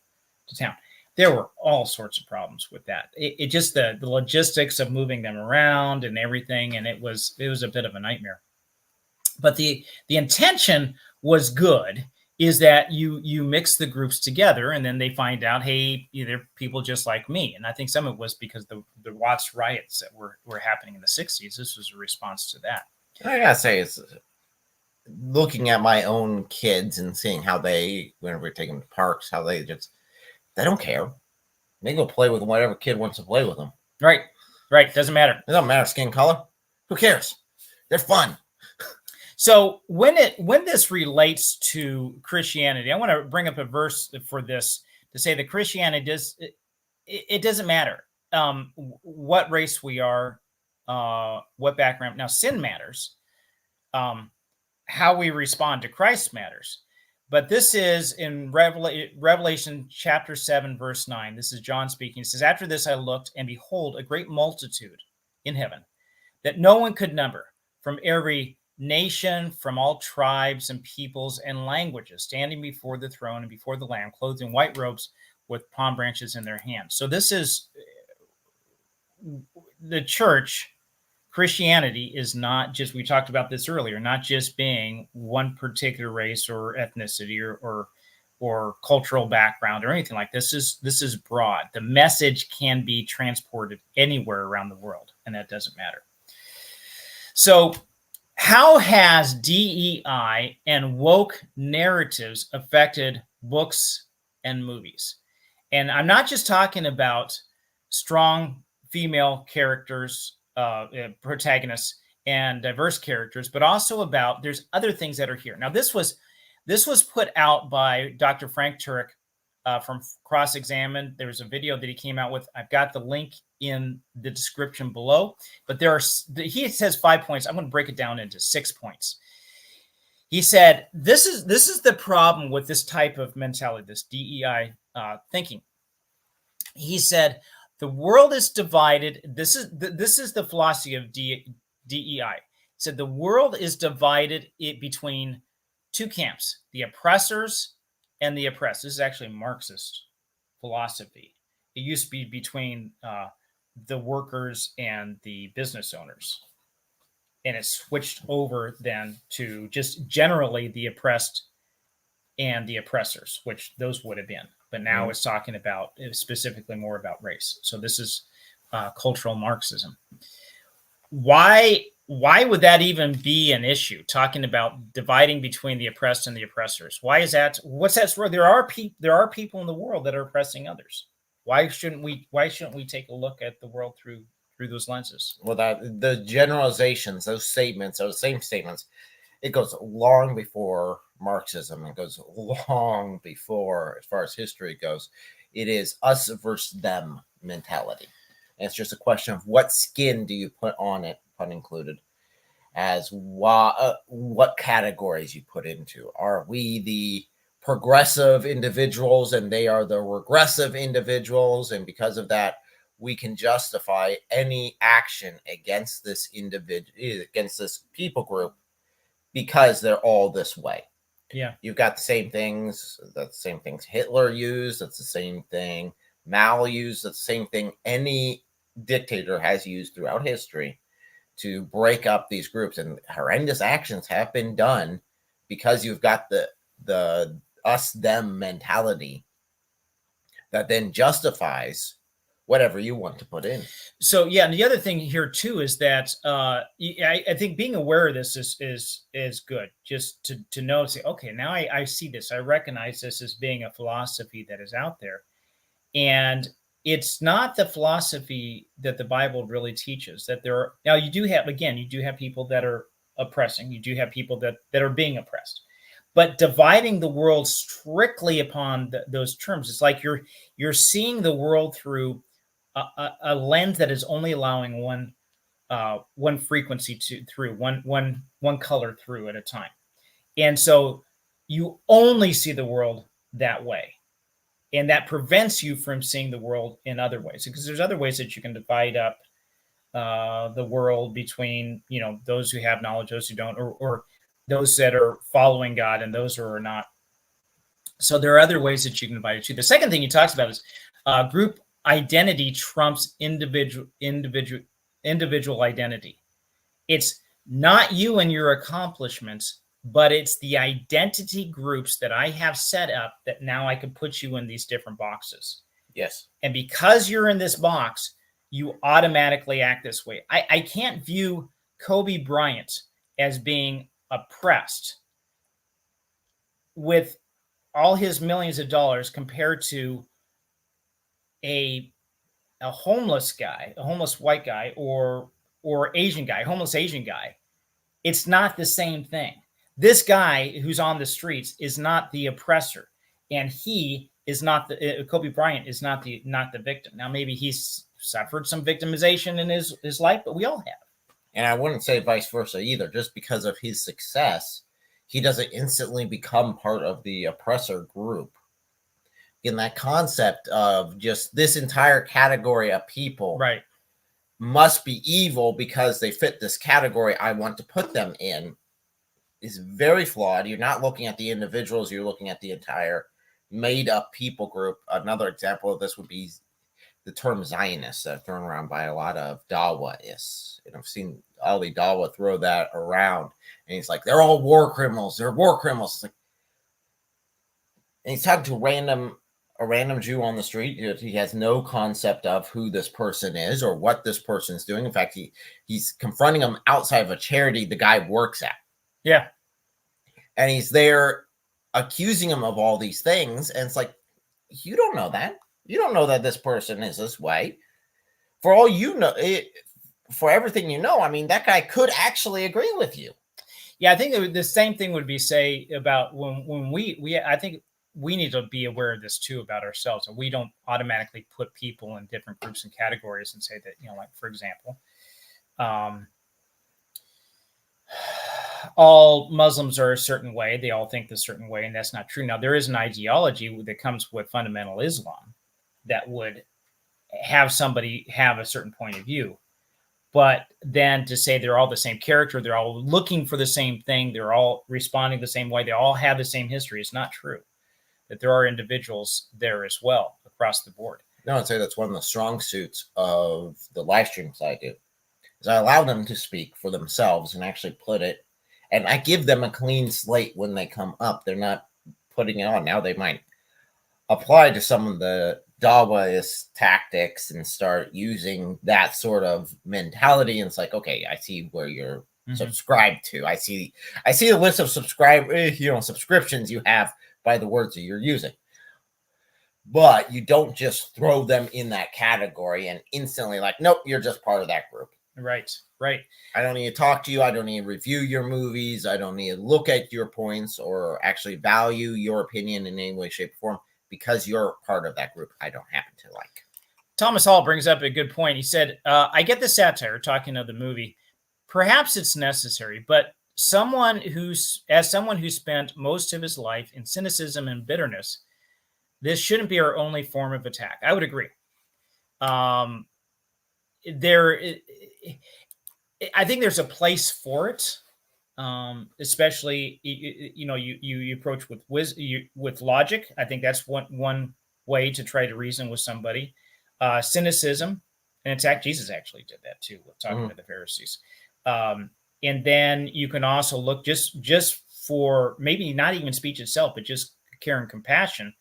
town. There were all sorts of problems with that. It just the logistics of moving them around and everything, and it was a bit of a nightmare. But the intention was good, is that you mix the groups together and then they find out, hey, they're people just like me. And I think some of it was because the Watts riots that were happening in the 60s. This was a response to that. I gotta say, it's looking at my own kids and seeing how they, whenever we take them to parks, how they don't care. They go play with whatever kid wants to play with them. Right. Doesn't matter. It doesn't matter skin color. Who cares? They're fun. So when this relates to Christianity, I want to bring up a verse for this to say that Christianity it doesn't matter what race we are, what background. Now sin matters. How we respond to Christ matters. But this is in Revelation chapter 7, verse 9. This is John speaking. It says, after this I looked, and behold, a great multitude in heaven that no one could number, from every nation, from all tribes and peoples and languages, standing before the throne and before the Lamb, clothed in white robes with palm branches in their hands. So this is the church. Christianity is not just, we talked about this earlier, not just being one particular race or ethnicity or cultural background or anything like this. This is broad. The message can be transported anywhere around the world, and that doesn't matter. So how has DEI and woke narratives affected books and movies? And I'm not just talking about strong female characters, protagonists and diverse characters, but also about there's other things that are here. Now, this was put out by Dr. Frank Turek from Cross Examined. There was a video that he came out with. I've got the link in the description below, but he says 5 points. I'm going to break it down into 6 points. He said, this is the problem with this type of mentality, this DEI thinking. He said, the world is divided. This is the philosophy of DEI. He said the world is divided between two camps, the oppressors and the oppressed. This is actually Marxist philosophy. It used to be between the workers and the business owners. And it switched over then to just generally the oppressed and the oppressors, which those would have been. But now it's talking about specifically more about race. So this is cultural Marxism. Why would that even be an issue? Talking about dividing between the oppressed and the oppressors. Why is that? What's that? There are people in the world that are oppressing others. Why shouldn't we take a look at the world through those lenses? Well, the generalizations, those statements, those same statements, it goes long before Marxism. It goes long before, as far as history goes. It is us versus them mentality. And it's just a question of what skin do you put on it, pun included, as what categories you put into. Are we the progressive individuals and they are the regressive individuals? And because of that, we can justify any action against this individual, against this people group, because they're all this way. Yeah. You've got the same things. That's the same things Hitler used. That's the same thing Mao used. That's the same thing any dictator has used throughout history to break up these groups. And horrendous actions have been done because you've got the us-them mentality that then justifies whatever you want to put in. So yeah, and the other thing here too is that I think being aware of this is good. Just to know, say, okay, now I see this. I recognize this as being a philosophy that is out there, and it's not the philosophy that the Bible really teaches. That there are now you do have people that are oppressing. You do have people that are being oppressed, but dividing the world strictly upon those terms, it's like you're seeing the world through a lens that is only allowing one frequency through one color through at a time, and so you only see the world that way, and that prevents you from seeing the world in other ways, because there's other ways that you can divide up the world between those who have knowledge, those who don't, or those that are following God and those who are not. So there are other ways that you can divide it too. The second thing he talks about is group identity trumps individual identity. It's not you and your accomplishments, but it's the identity groups that I have set up that now I can put you in these different boxes. Yes. And because you're in this box, you automatically act this way. I can't view Kobe Bryant as being oppressed with all his millions of dollars compared to a homeless guy, a homeless white guy, or Asian guy, homeless Asian guy. It's not the same thing. This guy who's on the streets is not the oppressor, and he is not the Kobe Bryant is not the victim. Now maybe he's suffered some victimization in his life, but we all have. And I wouldn't say vice versa either. Just because of his success, he doesn't instantly become part of the oppressor group. In that concept of just this entire category of people right must be evil because they fit this category I want to put them in is very flawed. You're not looking at the individuals, you're looking at the entire made up people group. Another example of this would be the term Zionists that are thrown around by a lot of Dawaists. And I've seen Ali Dawa throw that around, and he's like, they're all war criminals. They're war criminals. It's like, and he's talking to a random Jew on the street. He has no concept of who this person is or what this person's doing. In fact, he's confronting him outside of a charity the guy works at. Yeah. And he's there accusing him of all these things. And it's like, you don't know that. You don't know that this person is this way. For all you know, for everything you know, I mean, that guy could actually agree with you. Yeah, I think the same thing would be say about when we I think we need to be aware of this too about ourselves, and we don't automatically put people in different groups and categories and say that, like, for example, all Muslims are a certain way. They all think this certain way, and that's not true. Now, there is an ideology that comes with fundamental Islam that would have somebody have a certain point of view. But then to say they're all the same character, they're all looking for the same thing, they're all responding the same way, they all have the same history, is not true. That there are individuals there as well across the board. No, I'd say that's one of the strong suits of the live streams I do. Is I allow them to speak for themselves and actually put it, and I give them a clean slate when they come up. They're not putting it on. Now they might apply to some of the Dawaist tactics and start using that sort of mentality. And it's like, okay, I see where you're subscribed to. I see the list of subscriptions you have by the words that you're using. But you don't just throw them in that category and instantly like, nope, you're just part of that group. Right. I don't need to talk to you. I don't need to review your movies. I don't need to look at your points or actually value your opinion in any way, shape, or form because you're part of that group I don't happen to like. Thomas Hall brings up a good point. He said, I get the satire, talking of the movie. Perhaps it's necessary, but someone who spent most of his life in cynicism and bitterness, this shouldn't be our only form of attack. I would agree. I think there's a place for it, especially you approach with logic. I think that's one way to try to reason with somebody. Cynicism and attack. Jesus actually did that too, talking to the Pharisees. And then you can also look just for maybe not even speech itself, but just care and compassion.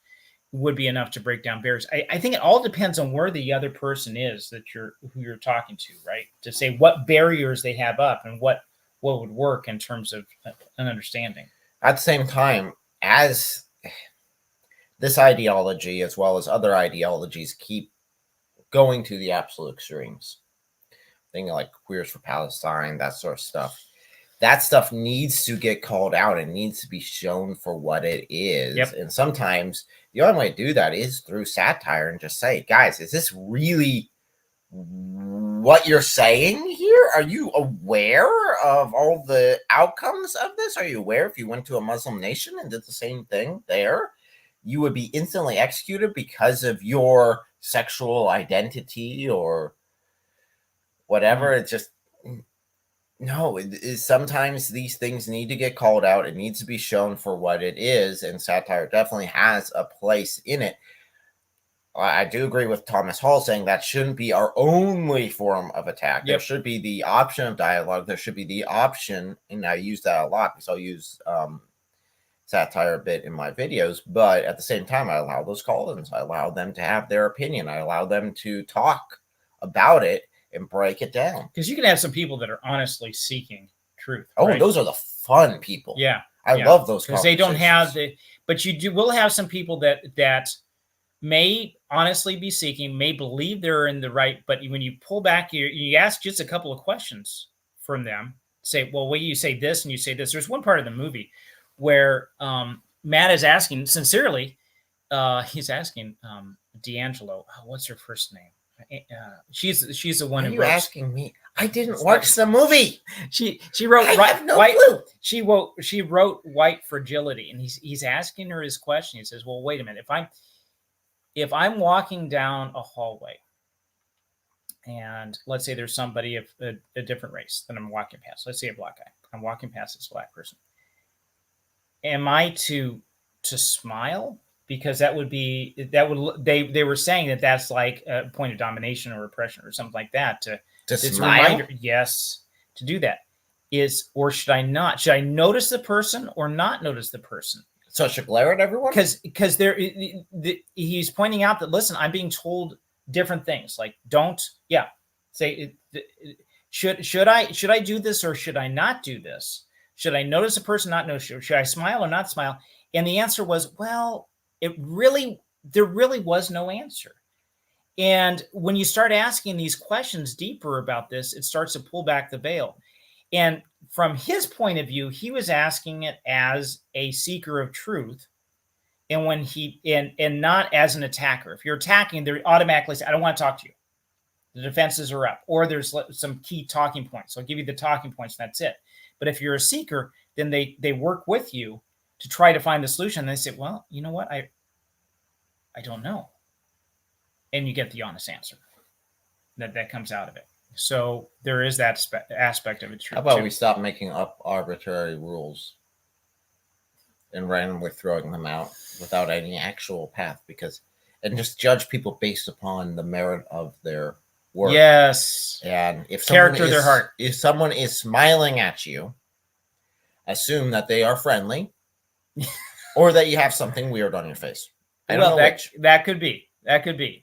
would be enough to break down barriers. I think it all depends on where the other person is who you're talking to, right? To say what barriers they have up and what would work in terms of an understanding. At the same time, as this ideology, as well as other ideologies, keep going to the absolute extremes, things like Queers for Palestine, that sort of stuff, that stuff needs to get called out and needs to be shown for what it is. Yep. And sometimes the only way to do that is through satire and just say, guys, is this really what you're saying here? Are you aware of all the outcomes of this? Are you aware if you went to a Muslim nation and did the same thing there, you would be instantly executed because of your sexual identity or whatever? It's just, no, sometimes these things need to get called out. It needs to be shown for what it is, and satire definitely has a place in it. I do agree with Thomas Hall saying that shouldn't be our only form of attack. Yep. There should be the option of dialogue. There should be the option, and I use that a lot because I'll use satire a bit in my videos, but at the same time, I allow those call-ins. I allow them to have their opinion. I allow them to talk about it and break it down. Because you can have some people that are honestly seeking truth. Oh, right? those are the fun people. Yeah. I love those because they don't have but will have some people that may honestly be seeking, may believe they're in the right, but when you pull back, you ask just a couple of questions from them, say, well, when you say this and you say this, there's one part of the movie where Matt is asking sincerely, he's asking D'Angelo, what's her first name? She's the one. Why who are you asking me? I didn't watch the movie. She wrote I have no clue. She wrote White Fragility, and he's asking her his question. He says, well, wait a minute, if I'm walking down a hallway and let's say there's somebody of a different race that I'm walking past, let's say a black guy, I'm walking past this black person, am I to smile? Because they were saying that that's like a point of domination or oppression or something like that. To smile? Yes, to do that or should I not? Should I notice the person or not notice the person? So I should glare at everyone? Because he's pointing out that, listen, I'm being told different things. Like, should I do this or should I not do this? Should I notice a person, not notice? Should I smile or not smile? And the answer was, well, there really was no answer. And when you start asking these questions deeper about this, it starts to pull back the veil. And from his point of view, he was asking it as a seeker of truth, and when and not as an attacker. If you're attacking, they're automatically say, I don't want to talk to you. The defenses are up, or there's some key talking points. I'll give you the talking points, and that's it. But if you're a seeker, then they work with you to try to find the solution. And they say, well, you know what? I don't know. And you get the honest answer that comes out of it. So there is that aspect of it. How about we stop making up arbitrary rules and randomly throwing them out without any actual path, and just judge people based upon the merit of their work. Yes. And if character their heart. If someone is smiling at you, assume that they are friendly or that you have something weird on your face. That could be.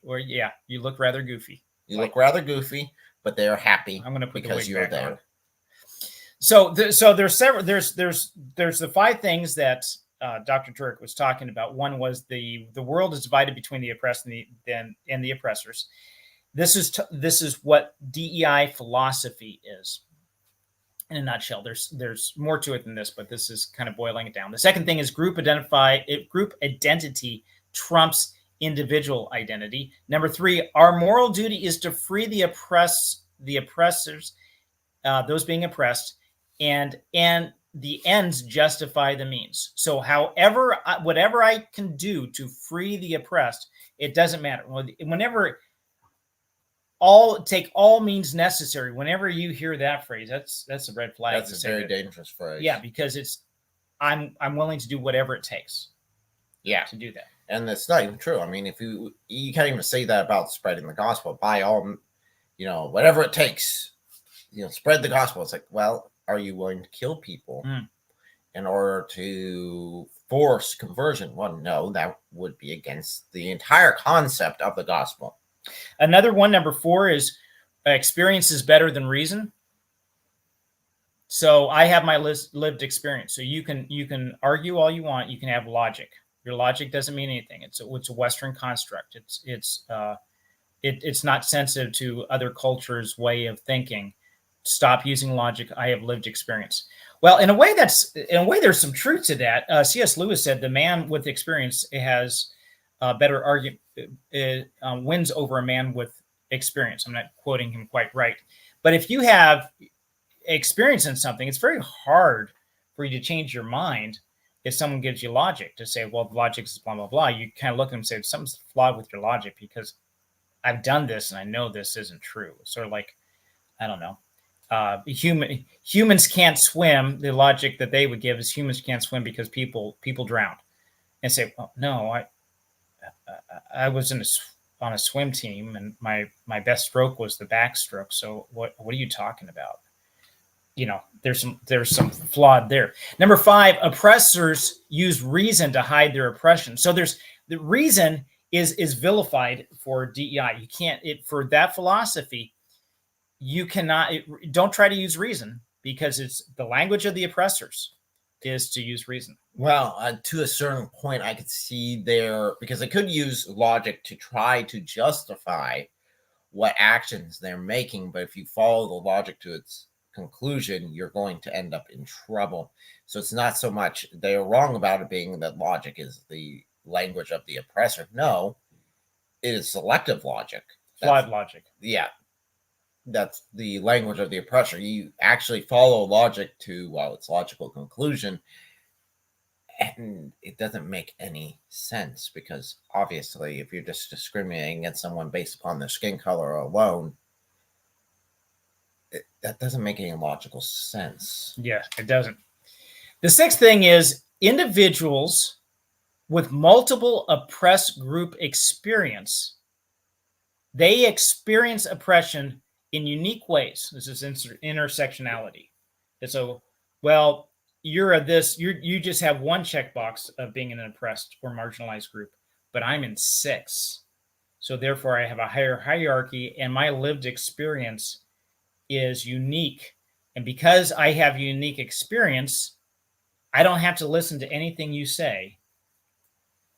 Or you look rather goofy. Look rather goofy, but they are happy. I'm going to put because you're there. On. So there's several. There's the 5 things that Dr. Turek was talking about. One was the world is divided between the oppressed and the oppressors. This is what DEI philosophy is in a nutshell. There's more to it than this, but this is kind of boiling it down. The second thing is group identity trumps individual identity. Number 3, our moral duty is to free the oppressors, those being oppressed, and the ends justify the means. So whatever I can do to free the oppressed, it doesn't matter. Whenever take all means necessary, whenever you hear that phrase, that's a red flag. That's a very dangerous phrase. Yeah, because I'm willing to do whatever it takes. Yeah, to do that. And that's not even true. I mean, if you can't even say that about spreading the gospel. By all, whatever it takes, spread the gospel. It's like, well, are you willing to kill people in order to force conversion. Well, no, that would be against the entire concept of the gospel. Another one, number 4, is experience is better than reason. So I have my lived experience. So you can argue all you want. You can have logic. Your logic doesn't mean anything. It's a Western construct. It's not sensitive to other cultures' way of thinking. Stop using logic. I have lived experience. Well, in a way, there's some truth to that. C.S. Lewis said the man with experience has better argument, wins over a man with experience. I'm not quoting him quite right, but if you have experience in something, it's very hard for you to change your mind if someone gives you logic to say, well, logic is blah, blah, blah. You kind of look at them and say, something's flawed with your logic because I've done this and I know this isn't true. It's sort of like, I don't know. Humans can't swim. The logic that they would give is humans can't swim because people drown, and say, well, no, I was on a swim team and my best stroke was the backstroke. So what are you talking about? There's some flawed there. Number 5, oppressors use reason to hide their oppression. So the reason is vilified for DEI. You can't, for that philosophy, you cannot, don't try to use reason because it's the language of the oppressors is to use reason. Well, to a certain point, I could see there, because they could use logic to try to justify what actions they're making. But if you follow the logic to its conclusion, you're going to end up in trouble. So it's not so much they're wrong about it being that logic is the language of the oppressor. No, it is selective logic. Flawed logic. Yeah. That's the language of the oppressor. You actually follow logic to, its logical conclusion, and it doesn't make any sense because obviously if you're just discriminating against someone based upon their skin color alone, that doesn't make any logical sense. Yeah, it doesn't. The 6th thing is individuals with multiple oppressed group experience. They experience oppression in unique ways. This is intersectionality. And so, well, you're you just have one checkbox of being in an oppressed or marginalized group, but I'm in 6. So therefore I have a higher hierarchy and my lived experience is unique. And because I have unique experience, I don't have to listen to anything you say.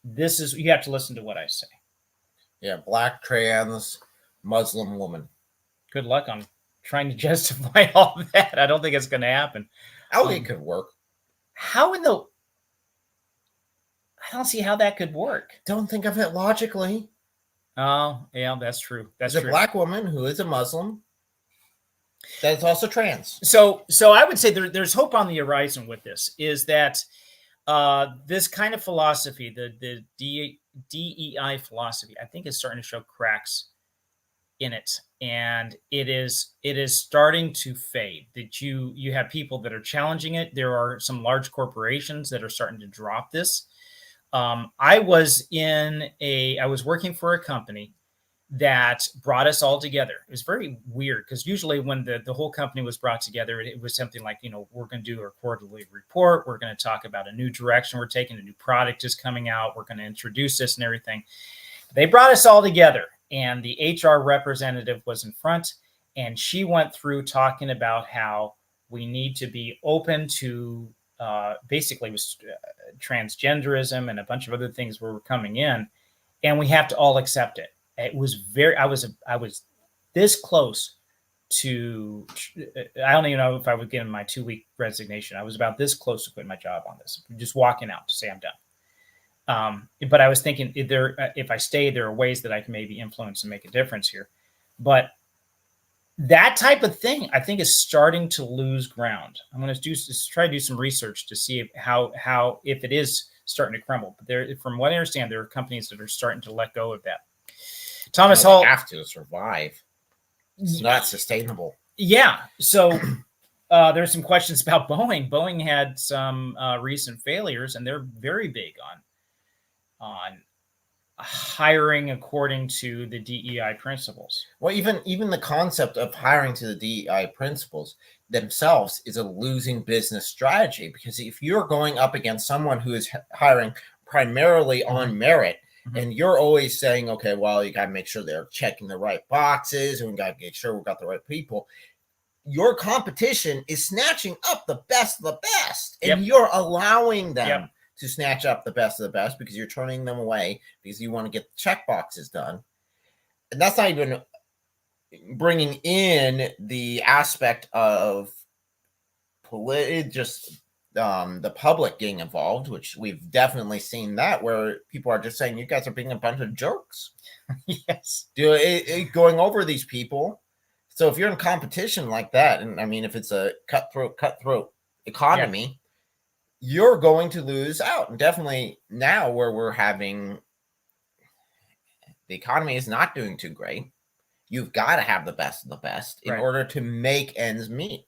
You have to listen to what I say. Yeah, black, trans, Muslim woman. Good luck on trying to justify all of that. I don't think it's going to happen. It could work. I don't see how that could work. Don't think of it logically. Oh, yeah, that's true. That's true. A black woman who is a Muslim that's also trans. So I would say there's hope on the horizon with this, is that this kind of philosophy, the DEI philosophy, I think is starting to show cracks in it, and it is starting to fade. That you have people that are challenging it. There are some large corporations that are starting to drop this. I was working for a company that brought us all together. It was very weird because usually when the whole company was brought together, it was something like, we're going to do a quarterly report. We're going to talk about a new direction we're taking. A new product is coming out. We're going to introduce this and everything. They brought us all together, and the HR representative was in front, and she went through talking about how we need to be open to basically was transgenderism and a bunch of other things were coming in, and we have to all accept it. It was I was this close to, I don't even know if I would get in my 2-week resignation. I was about this close to quitting my job on this, just walking out to say I'm done. But I was thinking if I stay, there are ways that I can maybe influence and make a difference here. But that type of thing, I think, is starting to lose ground. I'm going to try to do some research to see if it is starting to crumble. But from what I understand, there are companies that are starting to let go of that. Thomas Hall, they have to survive. It's not sustainable. Yeah. So there's some questions about Boeing. Boeing had some recent failures, and they're very big on hiring according to the DEI principles. Well, even the concept of hiring to the DEI principles themselves is a losing business strategy, because if you're going up against someone who is hiring primarily on merit, and you're always saying, okay, well, you got to make sure they're checking the right boxes, and we got to make sure we've got the right people. Your competition is snatching up the best of the best, and you're allowing them to snatch up the best of the best because you're turning them away because you want to get the check boxes done. And that's not even bringing in the aspect of the public getting involved, which we've definitely seen that, where people are just saying, you guys are being a bunch of jerks. Yes. Going over these people. So if you're in competition like that, and I mean, if it's a cutthroat economy, you're going to lose out. And definitely now where we're having, the economy is not doing too great. You've got to have the best of the best in order to make ends meet.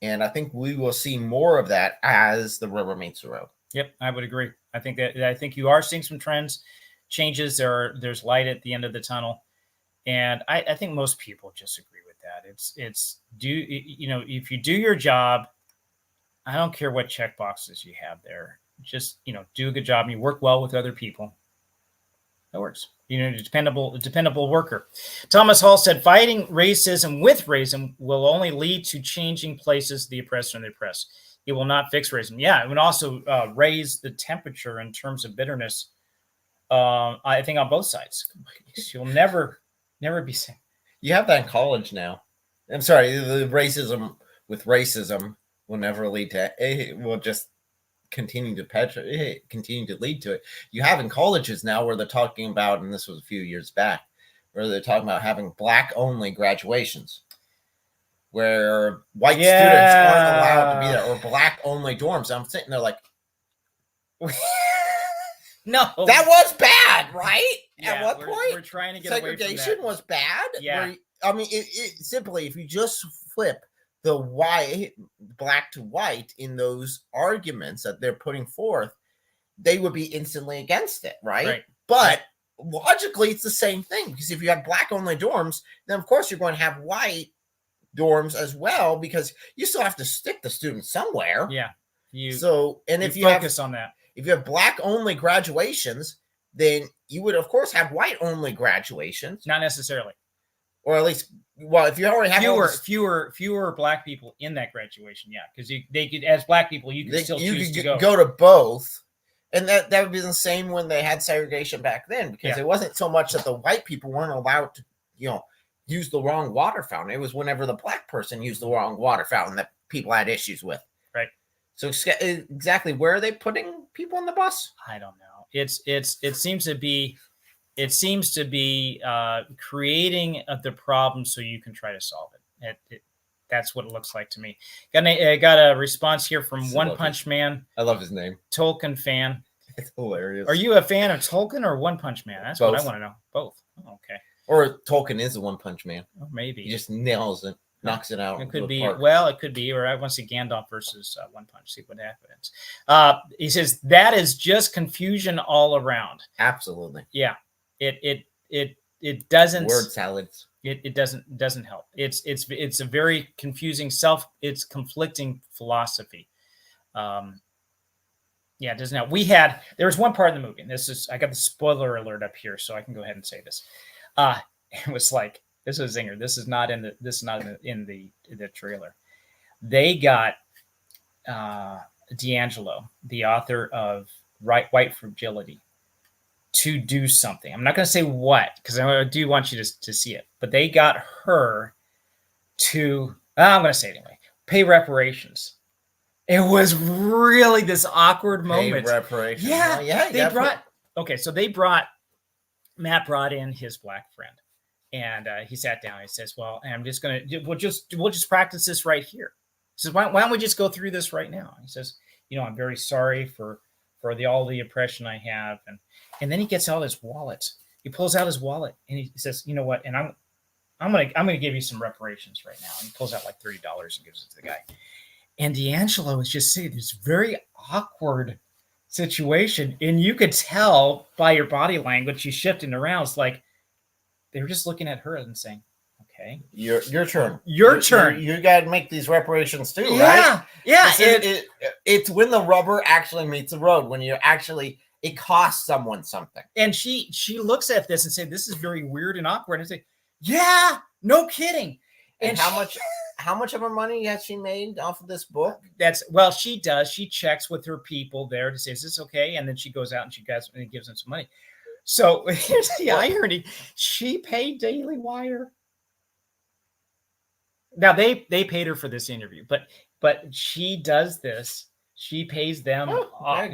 And I think we will see more of that as the rubber meets the road. Yep, I would agree. I think you are seeing some trends, changes. There's light at the end of the tunnel. And I think most people just agree with that. If you do your job, I don't care what check boxes you have there. Just, do a good job and you work well with other people. That works. Dependable worker. Thomas Hall said, fighting racism with racism will only lead to changing places, the oppressor and the oppressed. It will not fix racism. Yeah, it would also raise the temperature in terms of bitterness. I think on both sides. You'll never be same. You have that in college now. I'm sorry, the racism with racism will never lead to it. Will just continue to lead to it. You have in colleges now where they're talking about, and this was a few years back, where they're talking about having black only graduations, where white students aren't allowed to be there, or black only dorms. I'm sitting there like, no, that was bad, right? Yeah, at what point we're trying to get segregation away from that. was bad? Yeah. It simply, if you just flip the black to white in those arguments that they're putting forth, they would be instantly against it, right? But logically, it's the same thing, because if you have black only dorms, then of course you're going to have white dorms as well, because you still have to stick the students somewhere. Yeah. If you focus on that, if you have black only graduations, then you would of course have white only graduations. Not necessarily. Or at least, well, if you already have fewer black people in that graduation, because they could, as black people, you could still choose to go to both, and that would be the same when they had segregation back then, because it wasn't so much that the white people weren't allowed to, use the wrong water fountain. It was whenever the black person used the wrong water fountain that people had issues with. Right. So exactly where are they putting people on the bus? I don't know. It seems to be. It seems to be creating the problem so you can try to solve it. That's what it looks like to me. Got a response here from One Punch Man. I love his name. Tolkien fan. It's hilarious. Are you a fan of Tolkien or One Punch Man? That's both. What I want to know. Both. Oh, okay. Or Tolkien is the One Punch Man. Oh, maybe. He just nails it, knocks it out. It could be. Well, it could be. Or I want to see Gandalf versus One Punch. See what happens. He says that is just confusion all around. Absolutely. Yeah. It doesn't word salads. It doesn't help. It's a very confusing it's conflicting philosophy. It doesn't help. There was one part in the movie, and I got the spoiler alert up here, so I can go ahead and say this. It was like, this is a zinger. This is not in the trailer. They got D'Angelo, the author of White Fragility, to do something. I'm not going to say what, because I do want you to see it. But they got her to, I'm going to say it anyway, pay reparations. It was really this awkward moment. Pay reparations. Yeah. Matt brought in his black friend. And he sat down. He says, well, I'm just going to, we'll just practice this right here. He says, why don't we just go through this right now? He says, I'm very sorry for all the oppression I have. And then he gets out his wallet. He pulls out his wallet and he says, you know what? And I'm gonna give you some reparations right now. And he pulls out like $30 and gives it to the guy. And D'Angelo is just saying this very awkward situation, and you could tell by your body language she's shifting around. It's like they were just looking at her and saying, okay, your turn. Your turn. You got to make these reparations too, Yeah, right? yeah. It's when the rubber actually meets the road, when you actually, it costs someone something. And she looks at this and say, this is very weird and awkward. And say, yeah, no kidding. And how much of her money has she made off of this book? She does. She checks with her people there to say, is this okay? And then she goes out and she gives them some money. So here's the irony. She paid Daily Wire. Now they paid her for this interview, but she does this. She pays them. Gotta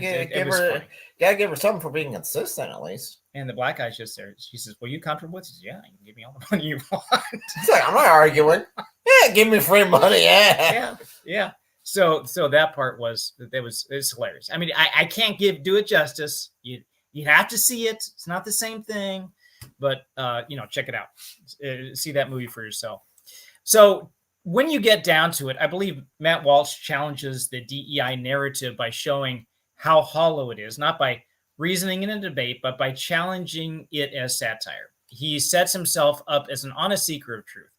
give her something for being consistent, at least. And the black guy's just there. She says, well, you comfortable with this? Yeah, you can give me all the money you want. It's like, I'm not arguing. Yeah, give me free money. Yeah. So that part was hilarious. I mean, I can't do it justice. You have to see it. It's not the same thing, but check it out. See that movie for yourself. So when you get down to it, I believe Matt Walsh challenges the DEI narrative by showing how hollow it is, not by reasoning in a debate, but by challenging it as satire. He sets himself up as an honest seeker of truth.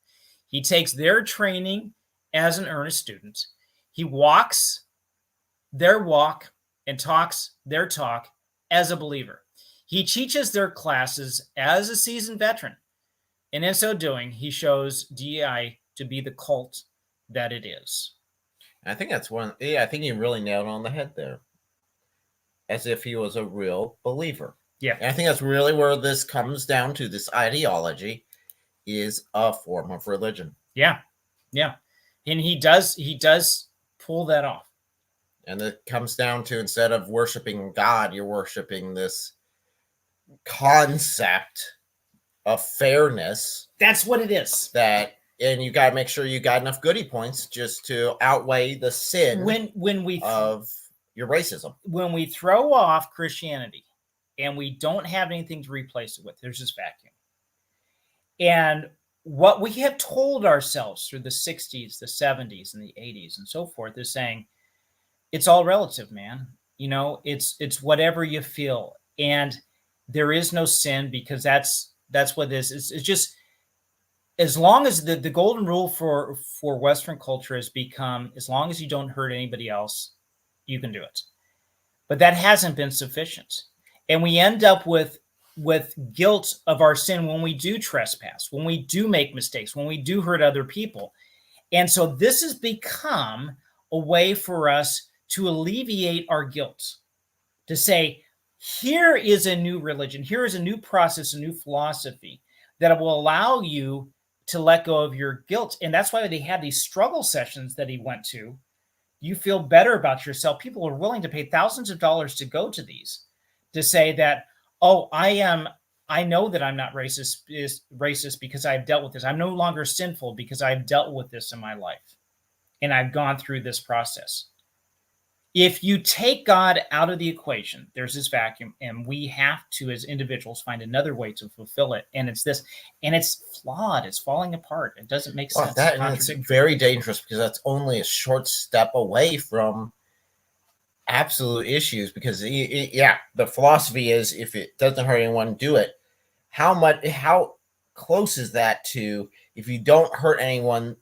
He takes their training as an earnest student. He walks their walk and talks their talk as a believer. He teaches their classes as a seasoned veteran. And in so doing, he shows DEI to be the cult that it is. I think that's one. Yeah, I think you really nailed it on the head there. As if he was a real believer. Yeah. And I think that's really where this comes down to. This ideology is a form of religion. Yeah. And he does pull that off. And it comes down to, instead of worshiping God, you're worshiping this concept of fairness. That's what it is. And you got to make sure you got enough goodie points just to outweigh the sin of your racism. When we throw off Christianity and we don't have anything to replace it with, there's this vacuum. And what we have told ourselves through the 60s, the 70s, and the 80s, and so forth is saying, it's all relative, man. It's whatever you feel. And there is no sin, because that's what this is. It's just, as long as the golden rule for Western culture has become, as long as you don't hurt anybody else, you can do it. But that hasn't been sufficient. And we end up with guilt of our sin when we do trespass, when we do make mistakes, when we do hurt other people. And so this has become a way for us to alleviate our guilt, to say, here is a new religion, here is a new process, a new philosophy that will allow you to let go of your guilt. And that's why they had these struggle sessions that he went to. You feel better about yourself. People are willing to pay thousands of dollars to go to these, to say that, oh, I know that I'm not racist because I've dealt with this. I'm no longer sinful because I've dealt with this in my life. And I've gone through this process. If you take God out of the equation, there's this vacuum, and we have to, as individuals, find another way to fulfill it. And it's this, and it's flawed. It's falling apart. It doesn't make sense. It's very dangerous, because that's only a short step away from absolute issues. Because the philosophy is, if it doesn't hurt anyone, do it. How close is that to, if you don't hurt anyone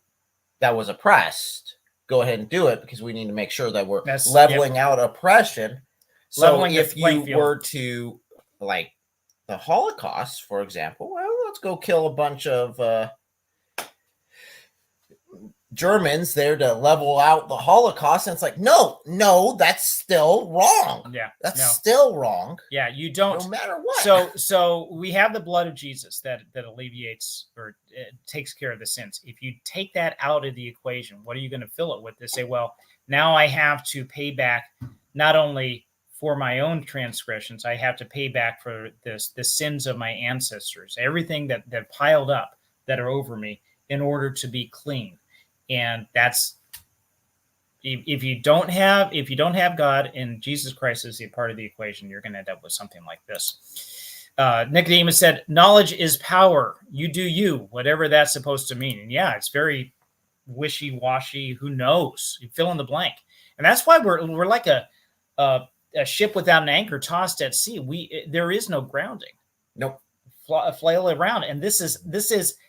that was oppressed, go ahead and do it, because we need to make sure that we're leveling out oppression. So if you were to, like the Holocaust, for example, well, let's go kill a bunch of Germans there to level out the Holocaust. And it's like, no, that's still wrong. Yeah. That's still wrong. Yeah, you don't. No matter what. So we have the blood of Jesus that alleviates or takes care of the sins. If you take that out of the equation, what are you going to fill it with? They say, well, now I have to pay back not only for my own transgressions, I have to pay back for the sins of my ancestors, everything that piled up that are over me, in order to be clean. And that's, if you don't have God and Jesus Christ is a part of the equation, you're going to end up with something like this. Nicodemus said, knowledge is power. You do you, whatever that's supposed to mean. And yeah, it's very wishy-washy. Who knows? You fill in the blank. And that's why we're like a a ship without an anchor tossed at sea. There is no grounding. Nope. Flail around, and this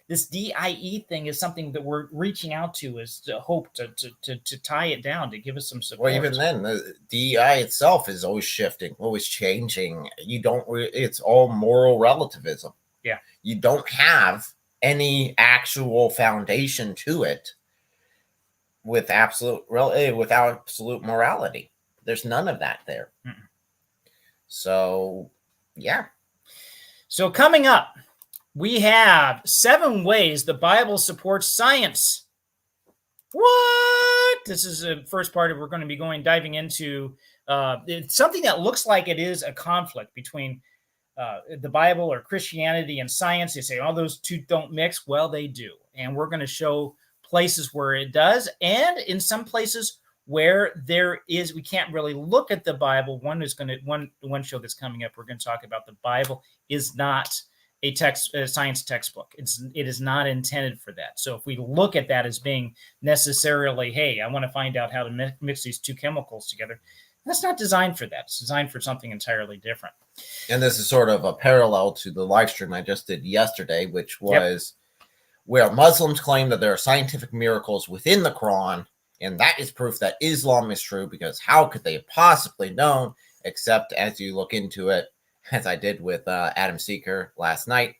DIE thing is something that we're reaching out to, is to hope to tie it down, to give us some support. Well, even then, the DEI itself is always shifting, always changing. It's all moral relativism. Yeah, you don't have any actual foundation to it with absolute morality. There's none of that there. Mm-mm. So, yeah. So coming up, we have 7 ways the Bible supports science. What? This is the first part of we're going to be diving into it's something that looks like it is a conflict between the Bible or Christianity and science. They say, oh, those two don't mix. Well, they do. And we're going to show places where it does, and in some places where we can't really look at the Bible. One show that's coming up, we're going to talk about the Bible is not a science textbook. It is not intended for that. So if we look at that as being necessarily, hey, I want to find out how to mix these two chemicals together, that's not designed for that. It's designed for something entirely different. And this is sort of a parallel to the live stream I just did yesterday, which was where Muslims claim that there are scientific miracles within the Quran. And that is proof that Islam is true, because how could they have possibly known, except as you look into it, as I did with Adam Seeker last night,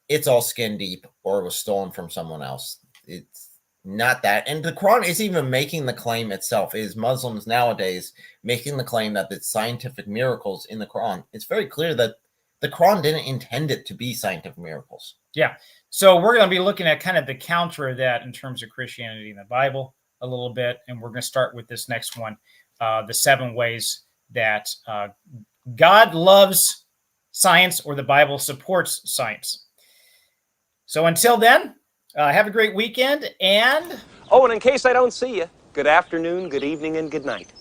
it's all skin deep, or it was stolen from someone else. It's not that. And the Quran is even making the claim itself. Is Muslims nowadays making the claim that it's scientific miracles in the Quran? It's very clear that the Quran didn't intend it to be scientific miracles. Yeah. So we're going to be looking at kind of the counter of that in terms of Christianity and the Bible a little bit, and we're going to start with this next one, the 7 ways that God loves science, or the Bible supports science. So until then, have a great weekend, and oh, and in case I don't see you, good afternoon, good evening, and good night.